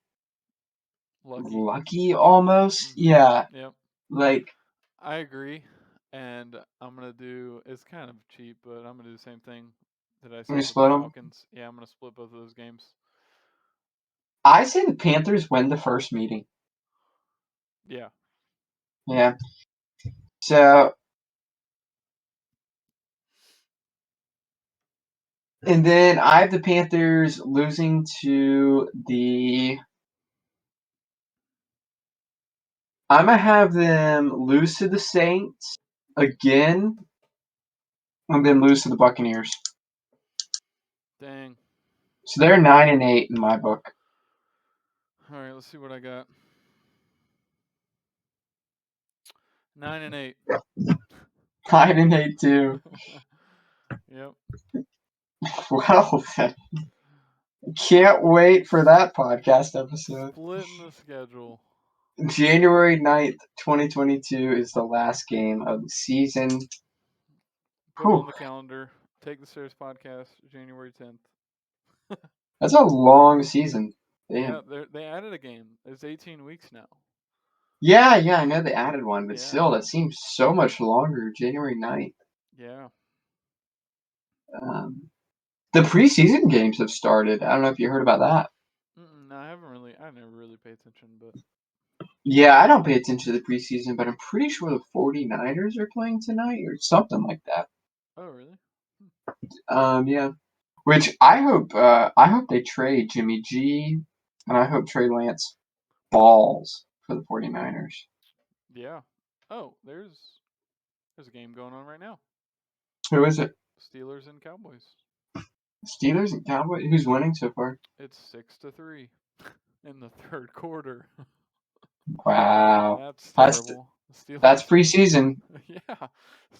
Lucky. lucky almost. Mhm. Yeah, Yep. like I agree. And I'm gonna do. It's kind of cheap, but I'm gonna do the same thing that I when you said with the split them. Falcons. Yeah, I'm gonna split both of those games. I say the Panthers win the first meeting. Yeah. Yeah. So and then I have the Panthers losing to the. I'm gonna have them lose to the Saints again, and then lose to the Buccaneers. Dang. So they're 9-8 in my book. All right. Let's see what I got. 9-8. 9-8 too. yep. Well, then, can't wait for that podcast episode. Splitting the schedule. January 9th, 2022 is the last game of the season. Put it on Whew, the calendar. Take the Serious Podcast, January 10th. that's a long season. Yeah, Damn. they added a game. It's 18 weeks now. Yeah, I know they added one, but Yeah. still, that seems so much longer. January 9th. Yeah. Um, the preseason games have started. I don't know if you heard about that. No, I haven't really. I never really pay attention, but Yeah, I don't pay attention to the preseason, but I'm pretty sure the 49ers are playing tonight or something like that. oh really? Yeah. Which I hope they trade Jimmy G, and I hope Trey Lance balls for the 49ers. Yeah. Oh, there's a game going on right now. Who is it? Steelers and Cowboys. Steelers and Cowboys? Who's winning so far? It's 6-3 in the third quarter. Wow. That's That's terrible. The that's Steelers. preseason. yeah.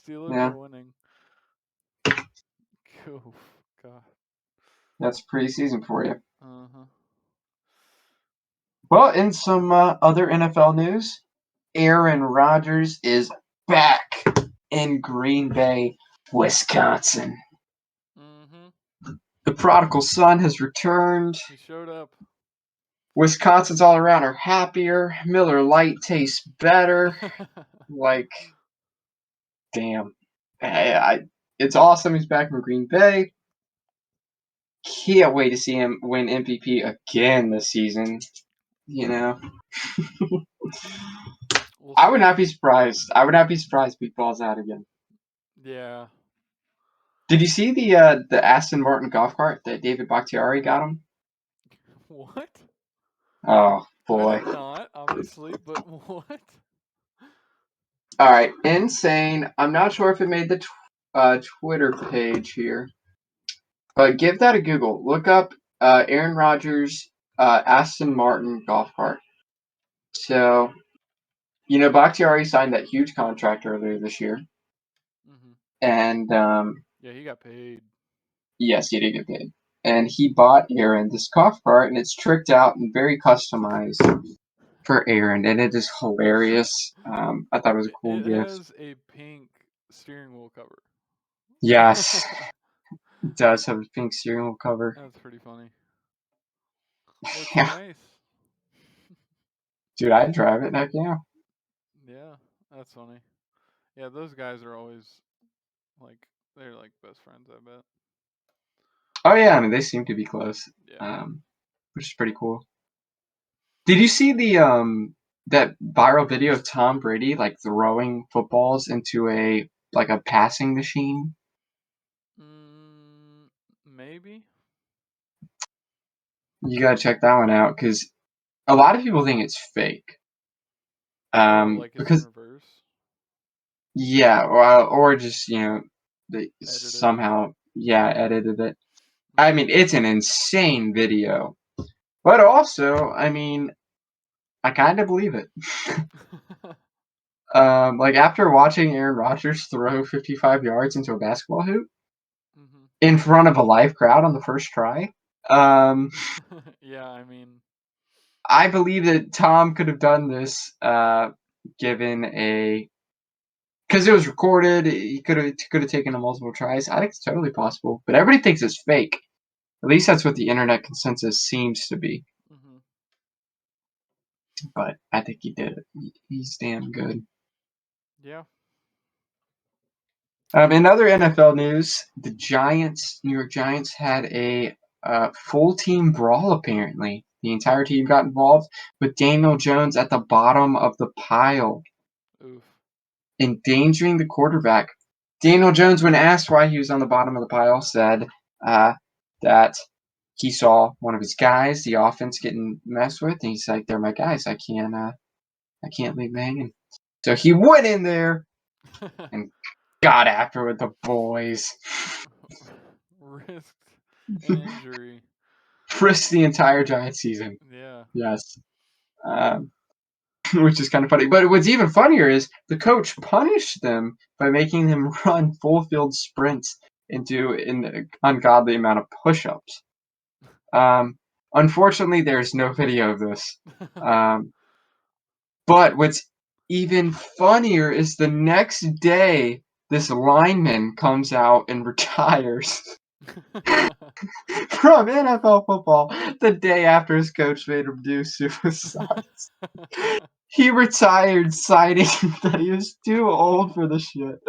Steelers Yeah, are winning. Oof, God. that's preseason for you. Uh huh. Well, in some other NFL news, Aaron Rodgers is back in Green Bay, Wisconsin. Mhm. The prodigal son has returned. He showed up. Wisconsin's all around are happier. Miller Lite tastes better. Like, damn. It's awesome. He's back from Green Bay. Can't wait to see him win MVP again this season. You know, we'll I would see. not be surprised. I would not be surprised if he falls out again. Yeah. Did you see the Aston Martin golf cart that David Bakhtiari got him? What? Oh I boy! did not, obviously, but what? All right, insane. I'm not sure if it made the Twitter page here, but give that a Google. Look up Aaron Rodgers Aston Martin golf cart. So, Bakhtiari signed that huge contract earlier this year, Hmm. and Yeah, he got paid. yes, he did get paid. And he bought Aaron this golf cart, and it's tricked out and very customized for Aaron, and it is hilarious. I thought it was a cool It gift. has a pink steering wheel cover. Yes, it does have a pink steering wheel cover. That's pretty funny. Looks Yeah, nice. dude, I'd drive it. Heck yeah. Yeah, that's funny. Yeah, those guys are always like they're like best friends. I bet. Oh yeah, I mean they seem to be close, Yeah. which is pretty cool. Did you see the that viral video of Tom Brady like throwing footballs into a passing machine? Maybe. You gotta check that one out because a lot of people think it's fake. Oh, like it's in Because reverse, yeah, or just they edited. somehow edited it. I Hmm. mean, it's an insane video, but also, I mean, I kind of believe it. Like after watching Aaron Rodgers throw 55 yards into a basketball hoop Hmm. in front of a live crowd on the first try, um, Yeah, I mean, I believe that Tom could have done this, given a because it was recorded. He could have taken a multiple tries. I think it's totally possible, but everybody thinks it's fake. At least that's what the internet consensus seems to be. hmm, But I think he did it. He's damn good. yeah. In other NFL news, the New York Giants, had a full team brawl. Apparently, the entire team got involved with Daniel Jones at the bottom of the pile, Oof. endangering the quarterback. Daniel Jones, when asked why he was on the bottom of the pile, said that he saw one of his guys, the offense, getting messed with, and he's like, "They're my guys. I can't leave them hanging." So he went in there and got after with the boys. Risked an injury. Risked the entire Giant season. Yeah. Yes. Um, which is kind of funny. But what's even funnier is the coach punished them by making them run full field sprints into an ungodly amount of push ups. Um, Unfortunately, there's no video of this. Um, but what's even funnier is the next day, this lineman comes out and retires from NFL football the day after his coach made him do suicides. He retired, citing that he was too old for the shit.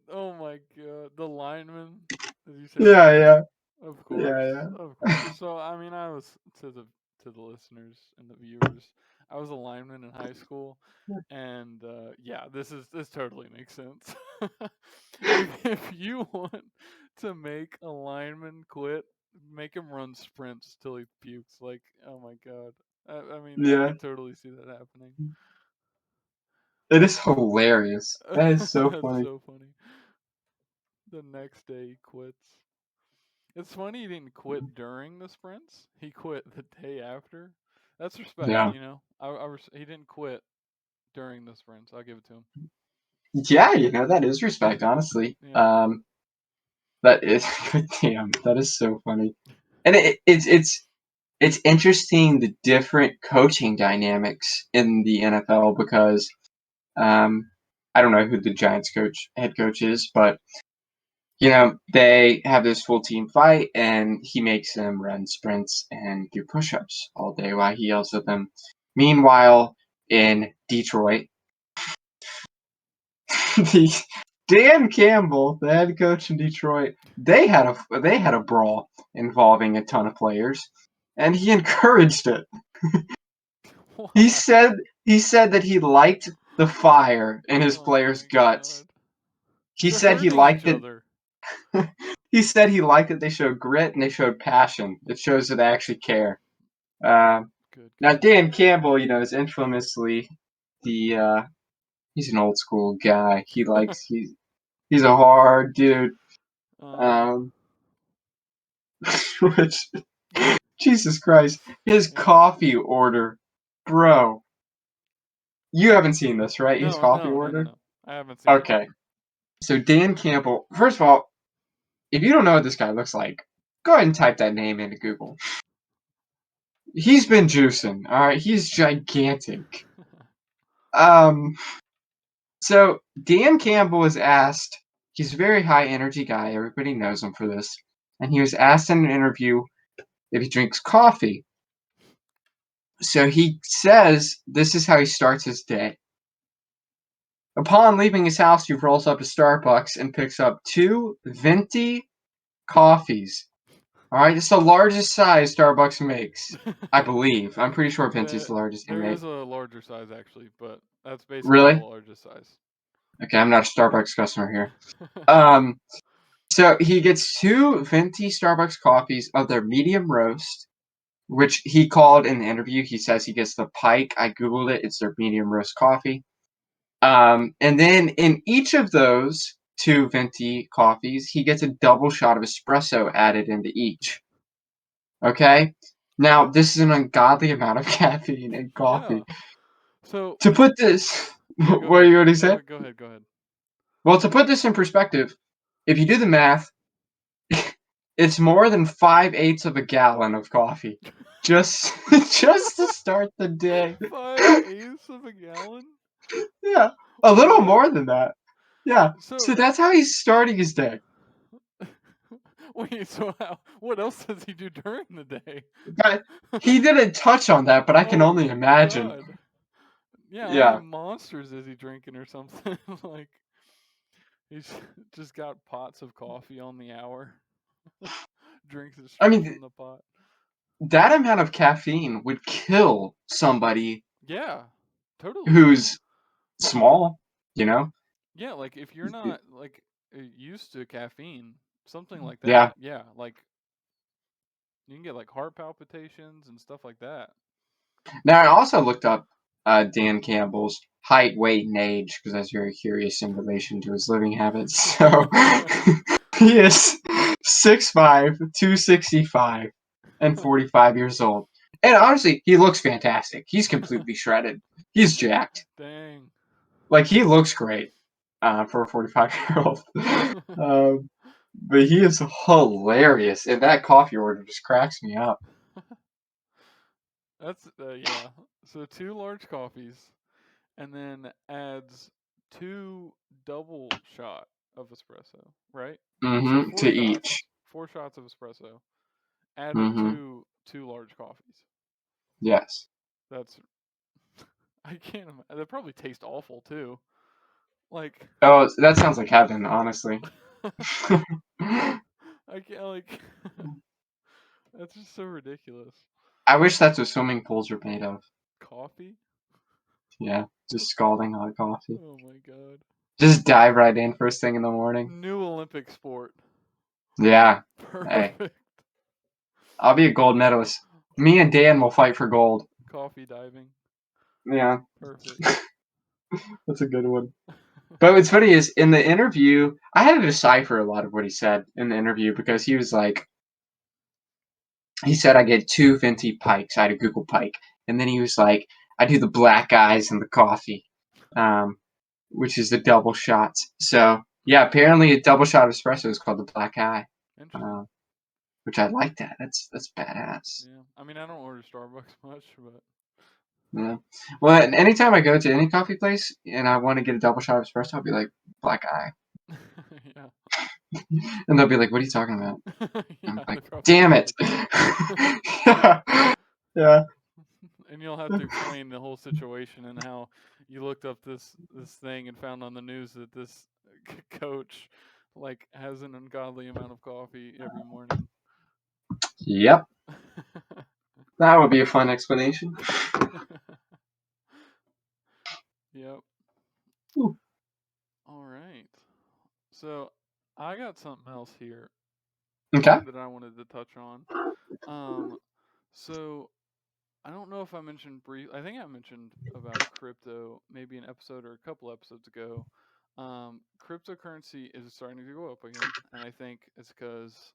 Oh my god. The lineman. Did you say Yeah, lineman? yeah, Of yeah, course. Of yeah. course. So I mean I was to the listeners and the viewers, I was a lineman in high school and yeah, this totally makes sense. If you want to make a lineman quit, make him run sprints till he pukes. Like, oh my god. I mean, I Yeah, could totally see that happening. it is hilarious. That is so That's funny. so funny. The next day he quits. It's funny he didn't quit during the sprints. He quit the day after. That's respect, Yeah, you know. He didn't quit during the sprints. I'll give it to him. yeah, that is respect, honestly. Yeah. That is, damn, that is so funny. And it's interesting the different coaching dynamics in the NFL because um, I don't know who the Giants head coach is, but they have this full team fight, and he makes them run sprints and do push-ups all day while he yells at them. Meanwhile, in Detroit, the Dan Campbell, the head coach in Detroit, they had a brawl involving a ton of players, and he encouraged it. He Why? said he said that he liked the fire in his Oh players' my guts. god. He They're said he hurting each liked it. other. He said he liked that they showed grit and they showed passion. It shows that they actually care. Uh, Good Now God. Dan Campbell, is infamously the he's an old school guy. He's a hard dude. Uh-huh. Um, which Jesus Christ. His Yeah. coffee order. Bro. You haven't seen this, right? His No, coffee no, no, no, order? no. I haven't seen it. Okay. So Dan Campbell, first of all, if you don't know what this guy looks like, go ahead and type that name into Google. He's been juicing, alright? He's gigantic. Um, so Dan Campbell was asked, he's a very high energy guy, everybody knows him for this, and he was asked in an interview if he drinks coffee. So he says this is how he starts his day. Upon leaving his house, he rolls up to Starbucks and picks up 2 venti coffees. All right, it's the largest size Starbucks makes, I believe. I'm pretty sure venti is The, the largest they there make. is a larger size actually, but that's basically the Really? largest size. Okay, I'm not a Starbucks customer here. Um, so he gets 2 venti Starbucks coffees of their medium roast, which he called in the interview. He says he gets the Pike. I googled it. It's their medium roast coffee. And then in each of those 2 venti coffees, he gets a double shot of espresso added into each. Okay? Now, this is an ungodly amount of caffeine in Yeah. coffee. So To put this, yeah, go what ahead. you already No, said? go ahead. Go ahead. Well, to put this in perspective, if you do the math, it's more than 5/8 of a gallon of coffee. Just, just to start the day. 5/8 of a gallon? Yeah, a little What? more than that. Yeah, So so that's how he's starting his day. wait, so what else does he do during the day? But he didn't touch on that, but I can Oh only imagine. God. Yeah, how many Yeah. monsters is he drinking or something? Like he's just got pots of coffee on the hour. Drinks it I straight mean, from the pot. that amount of caffeine would kill somebody Yeah. Totally. who's small, you know? Yeah, like if you're not like used to caffeine, something like Yeah. that. Yeah, like you can get like heart palpitations and stuff like that. Now, I also looked up Dan Campbell's height, weight, and age because I was very curious in relation to his living habits. So he is 6'5", 265, and 45 years old. And honestly, he looks fantastic. He's completely shredded. He's jacked. Dang. Like, he looks great for a 45-year-old. But he is hilarious. And that coffee order just cracks me up. That's yeah. So two large coffees and then adds two double shot of espresso, right? So Mm-hmm. four To shots. each. Four shots of espresso added Mm-hmm. to two large coffees. Yes. That's I can't imagine. That probably tastes awful too. Like Oh, that sounds like heaven, honestly. I can't like that's just so ridiculous. I wish that's what swimming pools are made of. Coffee? Yeah, just scalding hot coffee. Oh my god. Just dive right in first thing in the morning. New Olympic sport. Yeah. Hey, Perfect. I'll be a gold medalist. Me and Dan will fight for gold. Coffee diving. Yeah, Perfect. that's a good one. But what's funny is in the interview, I had to decipher a lot of what he said in the interview because he was like, he said I get 2 venti pikes. I had a Google Pike, and then he was like, I do the black eyes and the coffee, um, which is the double shots. So yeah, apparently a double shot of espresso is called the black eye, Interesting. uh, which I like that. That's badass. Yeah. I mean, I don't order Starbucks much, but Yeah. Well, anytime I go to any coffee place and I want to get a double shot of espresso, I'll be like black eye, yeah. and they'll be like, "What are you talking about?" I'm Yeah, they like, probably have "Damn no it!" idea. Yeah. Yeah. And you'll have to explain the whole situation and how you looked up this thing and found on the news that this coach like has an ungodly amount of coffee every morning. Yep. That would be a fun explanation. Yep. Ooh. All right. So I got something else here Okay. that I wanted to touch on. Um, so I don't know if I mentioned I think I mentioned about crypto maybe an episode or a couple episodes ago. Cryptocurrency is starting to go up again, and I think it's because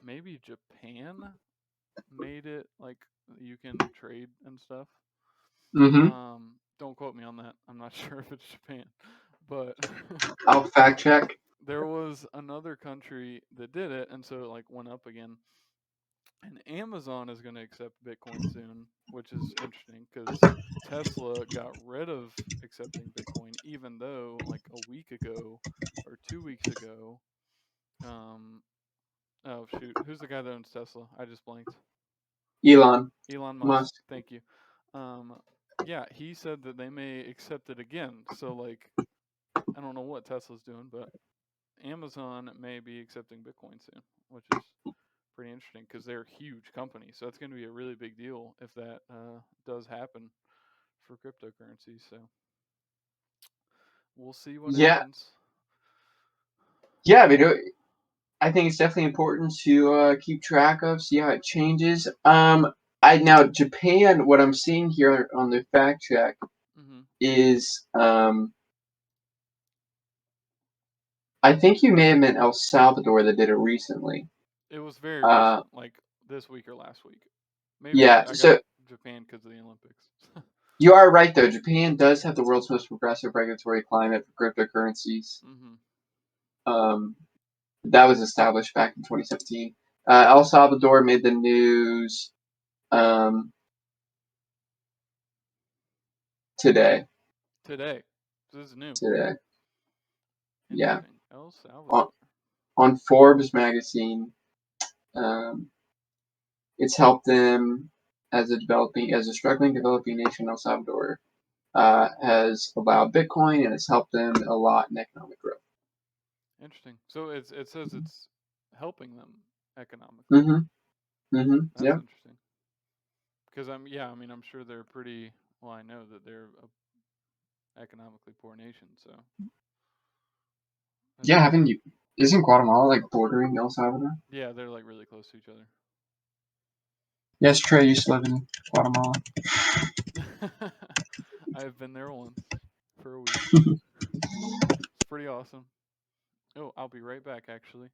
maybe Japan made it like you can trade and stuff. Mm-hmm. Don't quote me on that. I'm not sure if it's Japan, but I'll fact check. there was another country that did it, and so it like went up again. And Amazon is going to accept Bitcoin soon, which is interesting because Tesla got rid of accepting Bitcoin, even though like a week ago or 2 weeks ago, um, oh shoot, who's the guy that owns Tesla? I just blanked. Elon Elon Musk. Musk. Thank you. Um, yeah, he said that they may accept it again. So like, I don't know what Tesla's doing, but Amazon may be accepting Bitcoin soon, which is pretty interesting because they're a huge company. So that's going to be a really big deal if that does happen for cryptocurrency. So we'll see what Yeah, happens. yeah. I mean, I think it's definitely important to keep track of, see how it changes. I now Japan. What I'm seeing here on the fact check Hmm. is, I think you may have meant El Salvador that did it recently. It was very Uh, recent, like this week or last week. Maybe yeah. I got So Japan because of the Olympics. you are right though. Japan does have the world's most progressive regulatory climate for cryptocurrencies. Hmm. Um, that was established back in 2017. El Salvador made the news um, today. Today. This is new. Today, yeah. Interesting. El On, Salvador. on Forbes magazine, um, it's helped them as a struggling developing nation. El Salvador has allowed Bitcoin, and it's helped them a lot in economic growth. Interesting. So it says it's helping them economically. Mm-hmm. Mm-hmm. That's Yeah. interesting. Because I mean I'm sure they're pretty well I know that they're a economically poor nation, so that's Yeah. Haven't interesting. you? Isn't Guatemala like bordering El Salvador? Yeah, they're like really close to each Yes, Trey used to live in Guatemala. other. I've been there once for a week. It's pretty awesome. Oh, I'll be right back actually.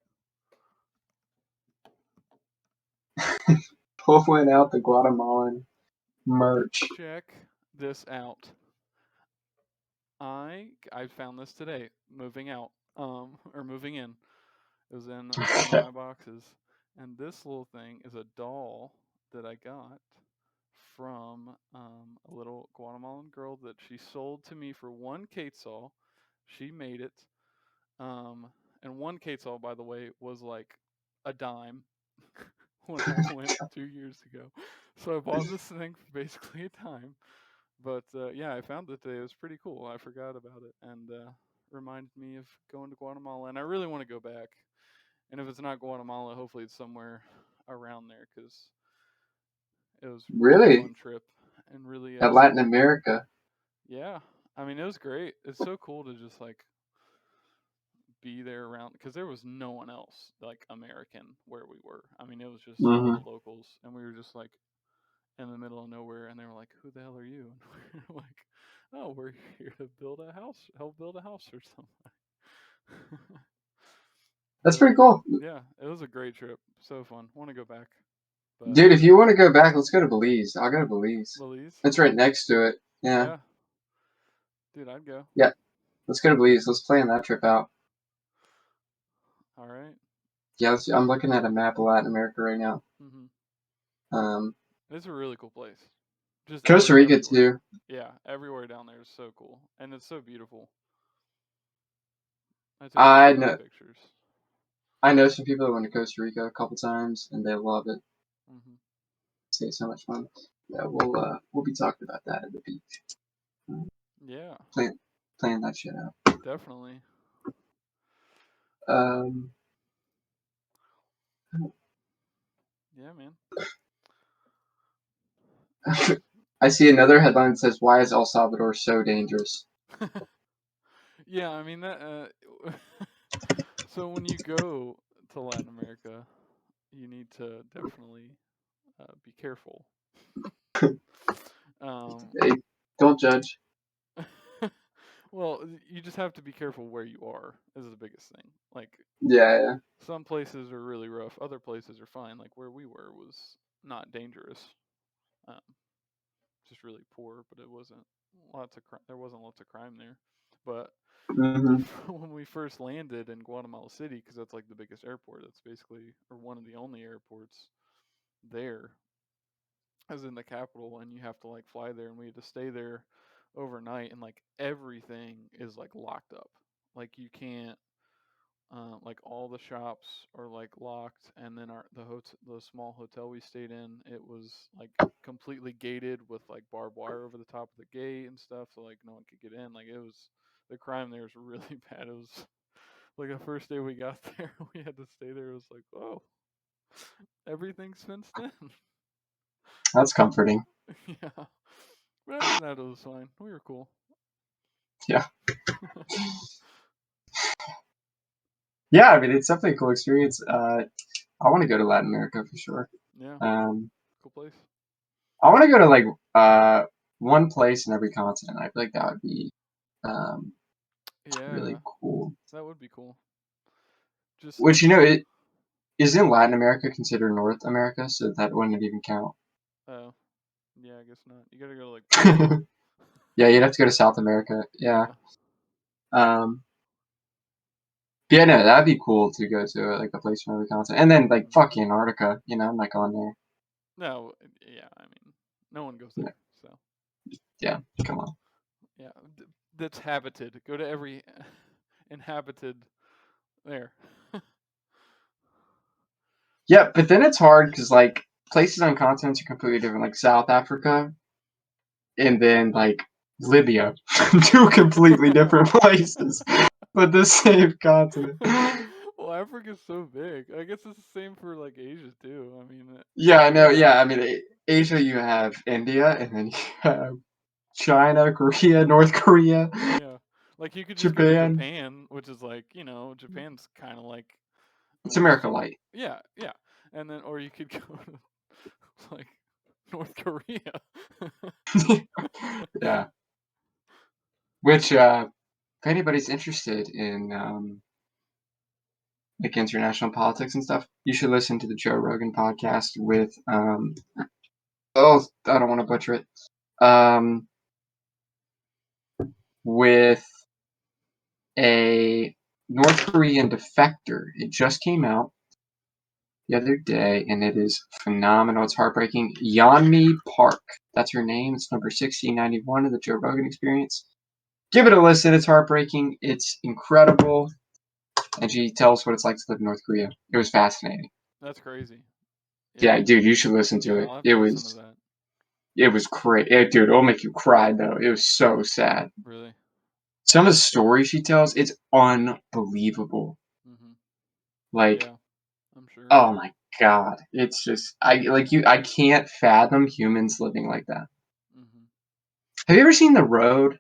Pulling out the Guatemalan merch. Check this out. I found this today moving out or moving in. It was in one of my boxes. And this little thing is a doll that I got from a little Guatemalan girl that she sold to me for one quetzal. She made it. Um, and one quetzal, by the way, was like a dime when I went 2 years ago. So I bought this thing for basically a dime. But yeah, I found it today. It was pretty cool. I forgot about it and reminded me of going to Guatemala. And I really want to go back. And if it's not Guatemala, hopefully it's somewhere around there because it was really Really? fun trip and really At Latin America. yeah. I mean, it was great. It's so cool to just like be there around because there was no one else like American where we were. I mean, it was just all Mm-hmm. the locals, and we were just like in the middle of nowhere, and they were like, "Who the hell are you?" And we are like, "Oh, we're here to build a house, help build a house or something." That's But pretty cool. yeah, it was a great trip. So fun. Want to go back, but Dude, if you want to go back, let's go to Belize. I'll go to Belize. Belize. It's right next to it. Yeah. Yeah, dude, I'd go. Yeah. Let's go to Belize. Let's plan that trip out. All right. Yeah, I'm looking at a map of Latin America right now. Mhm. Um, It's a really cool place. Just Costa Rica everywhere. too. Yeah, everywhere down there is so cool, and it's so beautiful. I took I so many know pictures. I know some people that went to Costa Rica a couple times and they love it. Hmm. It's so much fun. Yeah, we'll be talking about that at the beach. Yeah, Plan plan that shit out. definitely. Um, Yeah, man. I see another headline that says, "Why is El Salvador so dangerous?" Yeah, I mean that. So when you go to Latin America, you need to definitely be careful. Um, Hey, don't judge. well, you just have to be careful where you are. Is the biggest thing. Like Yeah, yeah. some places are really rough. Other places are fine. Like where we were was. not dangerous. Um, just really poor, but it wasn't there wasn't lots of crime there. But Hmm. when we first landed in Guatemala City, because that's like the biggest airport, that's basically or one of the only airports there, as in the capital, and you have to like fly there, and we had to stay there overnight, and like everything is like locked up. Like you can't like all the shops are like locked, and then the small hotel we stayed in, it was like completely gated with like barbed wire over the top of the gate and stuff, so like no one could get in. Like it was the crime there was really bad. It was like the first day we got there, we had to stay there. It was like, oh, everything's fenced in. That's comforting. Yeah, but other than that, it was fine. We were cool. Yeah. Yeah, I mean, it's definitely a cool experience. I want to go to Latin America for sure. Yeah, Um, cool place. I want to go to like one place in every continent. I feel like that would be um, really Yeah, cool. that would be cool. Just Which, you know, it isn't Latin America considered North America, so that wouldn't even count. oh, yeah, I guess not. You gotta go to like Brazil. Yeah, you'd have to go to South America. Yeah. Yeah. Um, but yeah, no, that'd be cool to go to like a place from every continent, and then like Hmm. fuck Antarctica. You know, I'm not going there. No, yeah, I mean, no one goes Yeah, there, so yeah, come on. yeah, that's habited. Go to every inhabited there. Yeah, but then it's hard because like places on continents are completely different. Like South Africa, and then like Libya, two completely different places, but the same continent. Well, Africa's so big. I guess it's the same for like Asia too. I mean, Yeah, I know. yeah, Yeah, I mean, Asia, you have India, and then you have China, Korea, North Korea, yeah. Like you could just go to Japan. Japan, which is like Japan's kind of like It's America Western. light. Yeah, yeah. And then or you could go to like North Korea. Yeah. Which, if anybody's interested in like international politics and stuff, you should listen to the Joe Rogan podcast with oh, I don't want to butcher it. Um, with a North Korean defector. It just came out the other day, and it is phenomenal. It's heartbreaking. Yeonmi Park. That's her name. It's number 1691 of the Joe Rogan Experience. Give it a listen. It's heartbreaking. It's incredible. And she tells what it's like to live in North Korea. It was fascinating. That's crazy. Yeah, Yeah. dude, you should listen to Yeah, it. I'll have It to listen to was that. it was great. Dude, it'll make you cry though. It was so sad. Really. Some of the stories she tells, it's unbelievable. Mhm. Like, Yeah, I'm sure. oh my god, it's just I can't fathom humans living like that. Mhm. Have you ever seen The Road?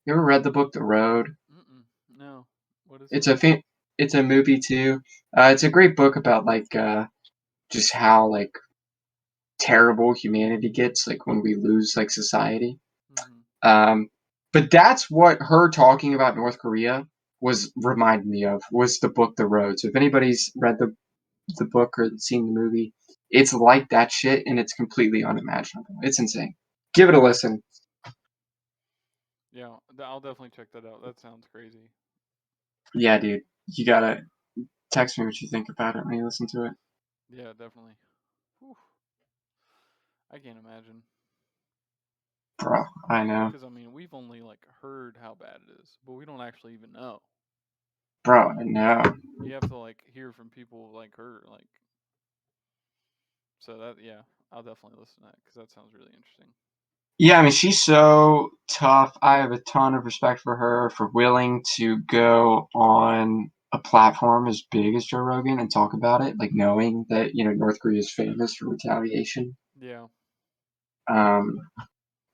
You ever read the book The Road? Mm-mm. No. What is It's it? it's a movie too. It's a great book about like just how like terrible humanity gets like when we lose like society. Mhm. Um, but that's what her talking about North Korea was reminding me of was the book The Road. So if anybody's read the book or seen the movie, it's like that shit and it's completely unimaginable. It's insane. Give it a listen. Yeah, I'll definitely check that out. That sounds crazy. Yeah, dude. You gotta text me what you think about it when you listen to it. Yeah, definitely. Whew. I can't imagine. Bro, I know. Because I mean, we've only like heard how bad it is, but we don't actually even know. Bro, I know. You have to like hear from people like her, like so that yeah, I'll definitely listen to that because that sounds really interesting. Yeah, I mean, she's so tough. I have a ton of respect for her for willing to go on a platform as big as Joe Rogan and talk about it, like knowing that, North Korea is famous for retaliation. Yeah. Um,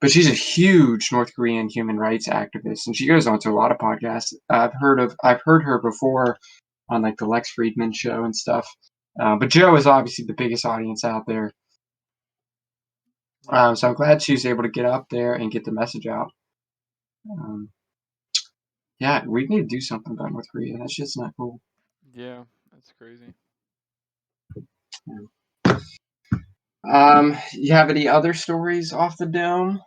but she's a huge North Korean human rights activist, and she goes on to a lot of podcasts. I've heard her before on like the Lex Friedman show and stuff. But Joe is obviously the biggest audience out there. Yeah. So I'm glad she was able to get up there and get the message out. Um, Yeah, we need to do something about North Korea. That shit's not cool. Yeah, that's crazy. Yeah. You have any other stories off the dome?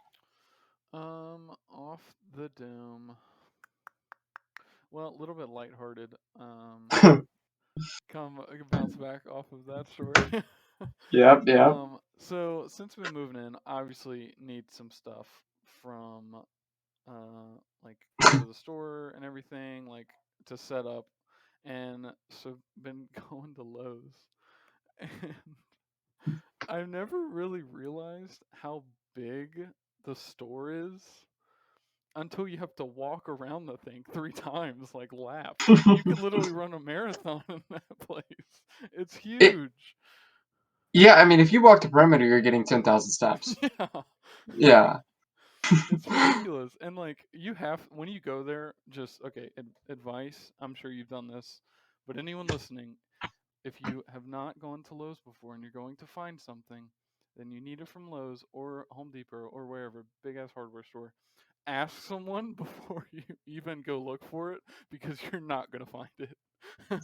Off the dome. Well, a little bit lighthearted. Come bounce back off of that story. Yep, yep. So since we're moving in, obviously need some stuff from like to go to the store and everything, like to set up. And so been going to Lowe's, and I've never really realized how big the store is until you have to walk around the thing 3 times, like laps. You could literally run a marathon in that place. It's It, huge. yeah, I mean, if you walk the perimeter, you're getting 10,000 steps. Yeah. Yeah. It's ridiculous. And like you have when you go there, just okay, advice, I'm sure you've done this, but anyone listening, if you have not gone to Lowe's before and you're going to find something, then you need it from Lowe's or Home Depot or wherever, big ass hardware store. Ask someone before you even go look for it because you're not going to find it.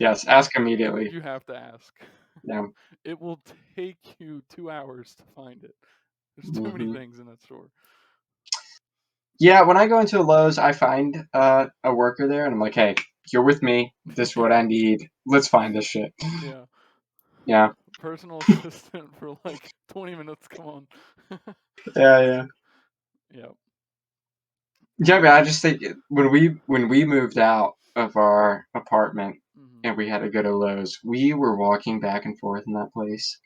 Yes, ask immediately. You have to ask. Yeah. It will take you 2 hours to find it. There's too many Hmm. things in that store. Yeah, when I go into a Lowe's, I find a worker there, and I'm like, "Hey, you're with me. This is what I need. Let's find this shit." Yeah. Yeah, Personal assistant for like 20 minutes. Come on. yeah, yeah. Yep. Yeah, but I just think when we moved out of our apartment Hmm. and we had to go to Lowe's, we were walking back and forth in that place,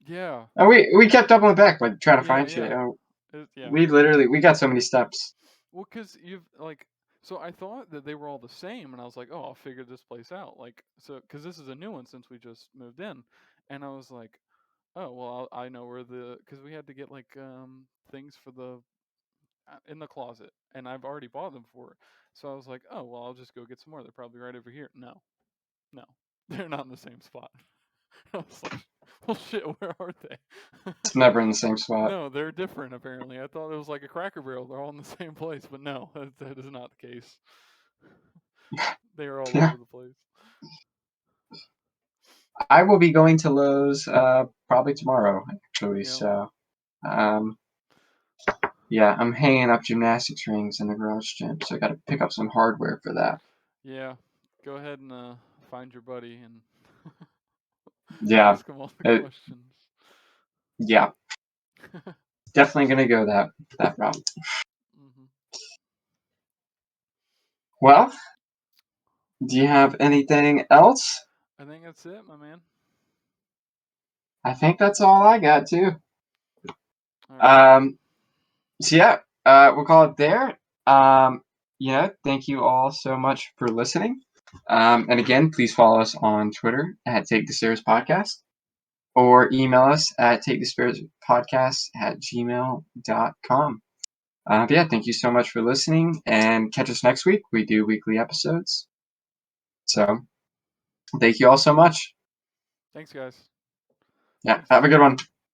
Yeah. and we kept up on the back, like trying to Yeah. find shit. Yeah. And Yeah. we got so many steps. Well, because you've like, so I thought that they were all the same, and I was like, oh, I'll figure this place out. Like, so because this is a new one since we just moved in, and I was like, oh, well, I know where because we had to get like things for the in the closet, and I've already bought them for. So I was like, oh, well, I'll just go get some more. They're probably right over here. No, no, they're not in the same spot. I was like, well, shit, where are they? It's never in the same spot. No, they're different apparently. I thought it was like a Cracker Barrel. They're all in the same place, but no, that is not the case. They are all Yeah, over the place. I will be going to Lowe's probably tomorrow, actually. Yep. So, um, yeah, I'm hanging up gymnastics rings in the garage gym, so I got to pick up some hardware for that. Yeah. Go ahead and find your buddy and Yeah, ask him all the it, questions. yeah, definitely gonna go that route. Hmm. Well, do you have anything else? I think that's it, my man. I think that's all I got too. All right. Um, so yeah, we'll call it there. Yeah, thank you all so much for listening. And again, please follow us on Twitter at Take the Stairs Podcast or email us at takethestairs@gmail.com. But yeah, thank you so much for listening and catch us next week. We do weekly episodes. So thank you all so much. Thanks, guys. Yeah, Peace. have a good one.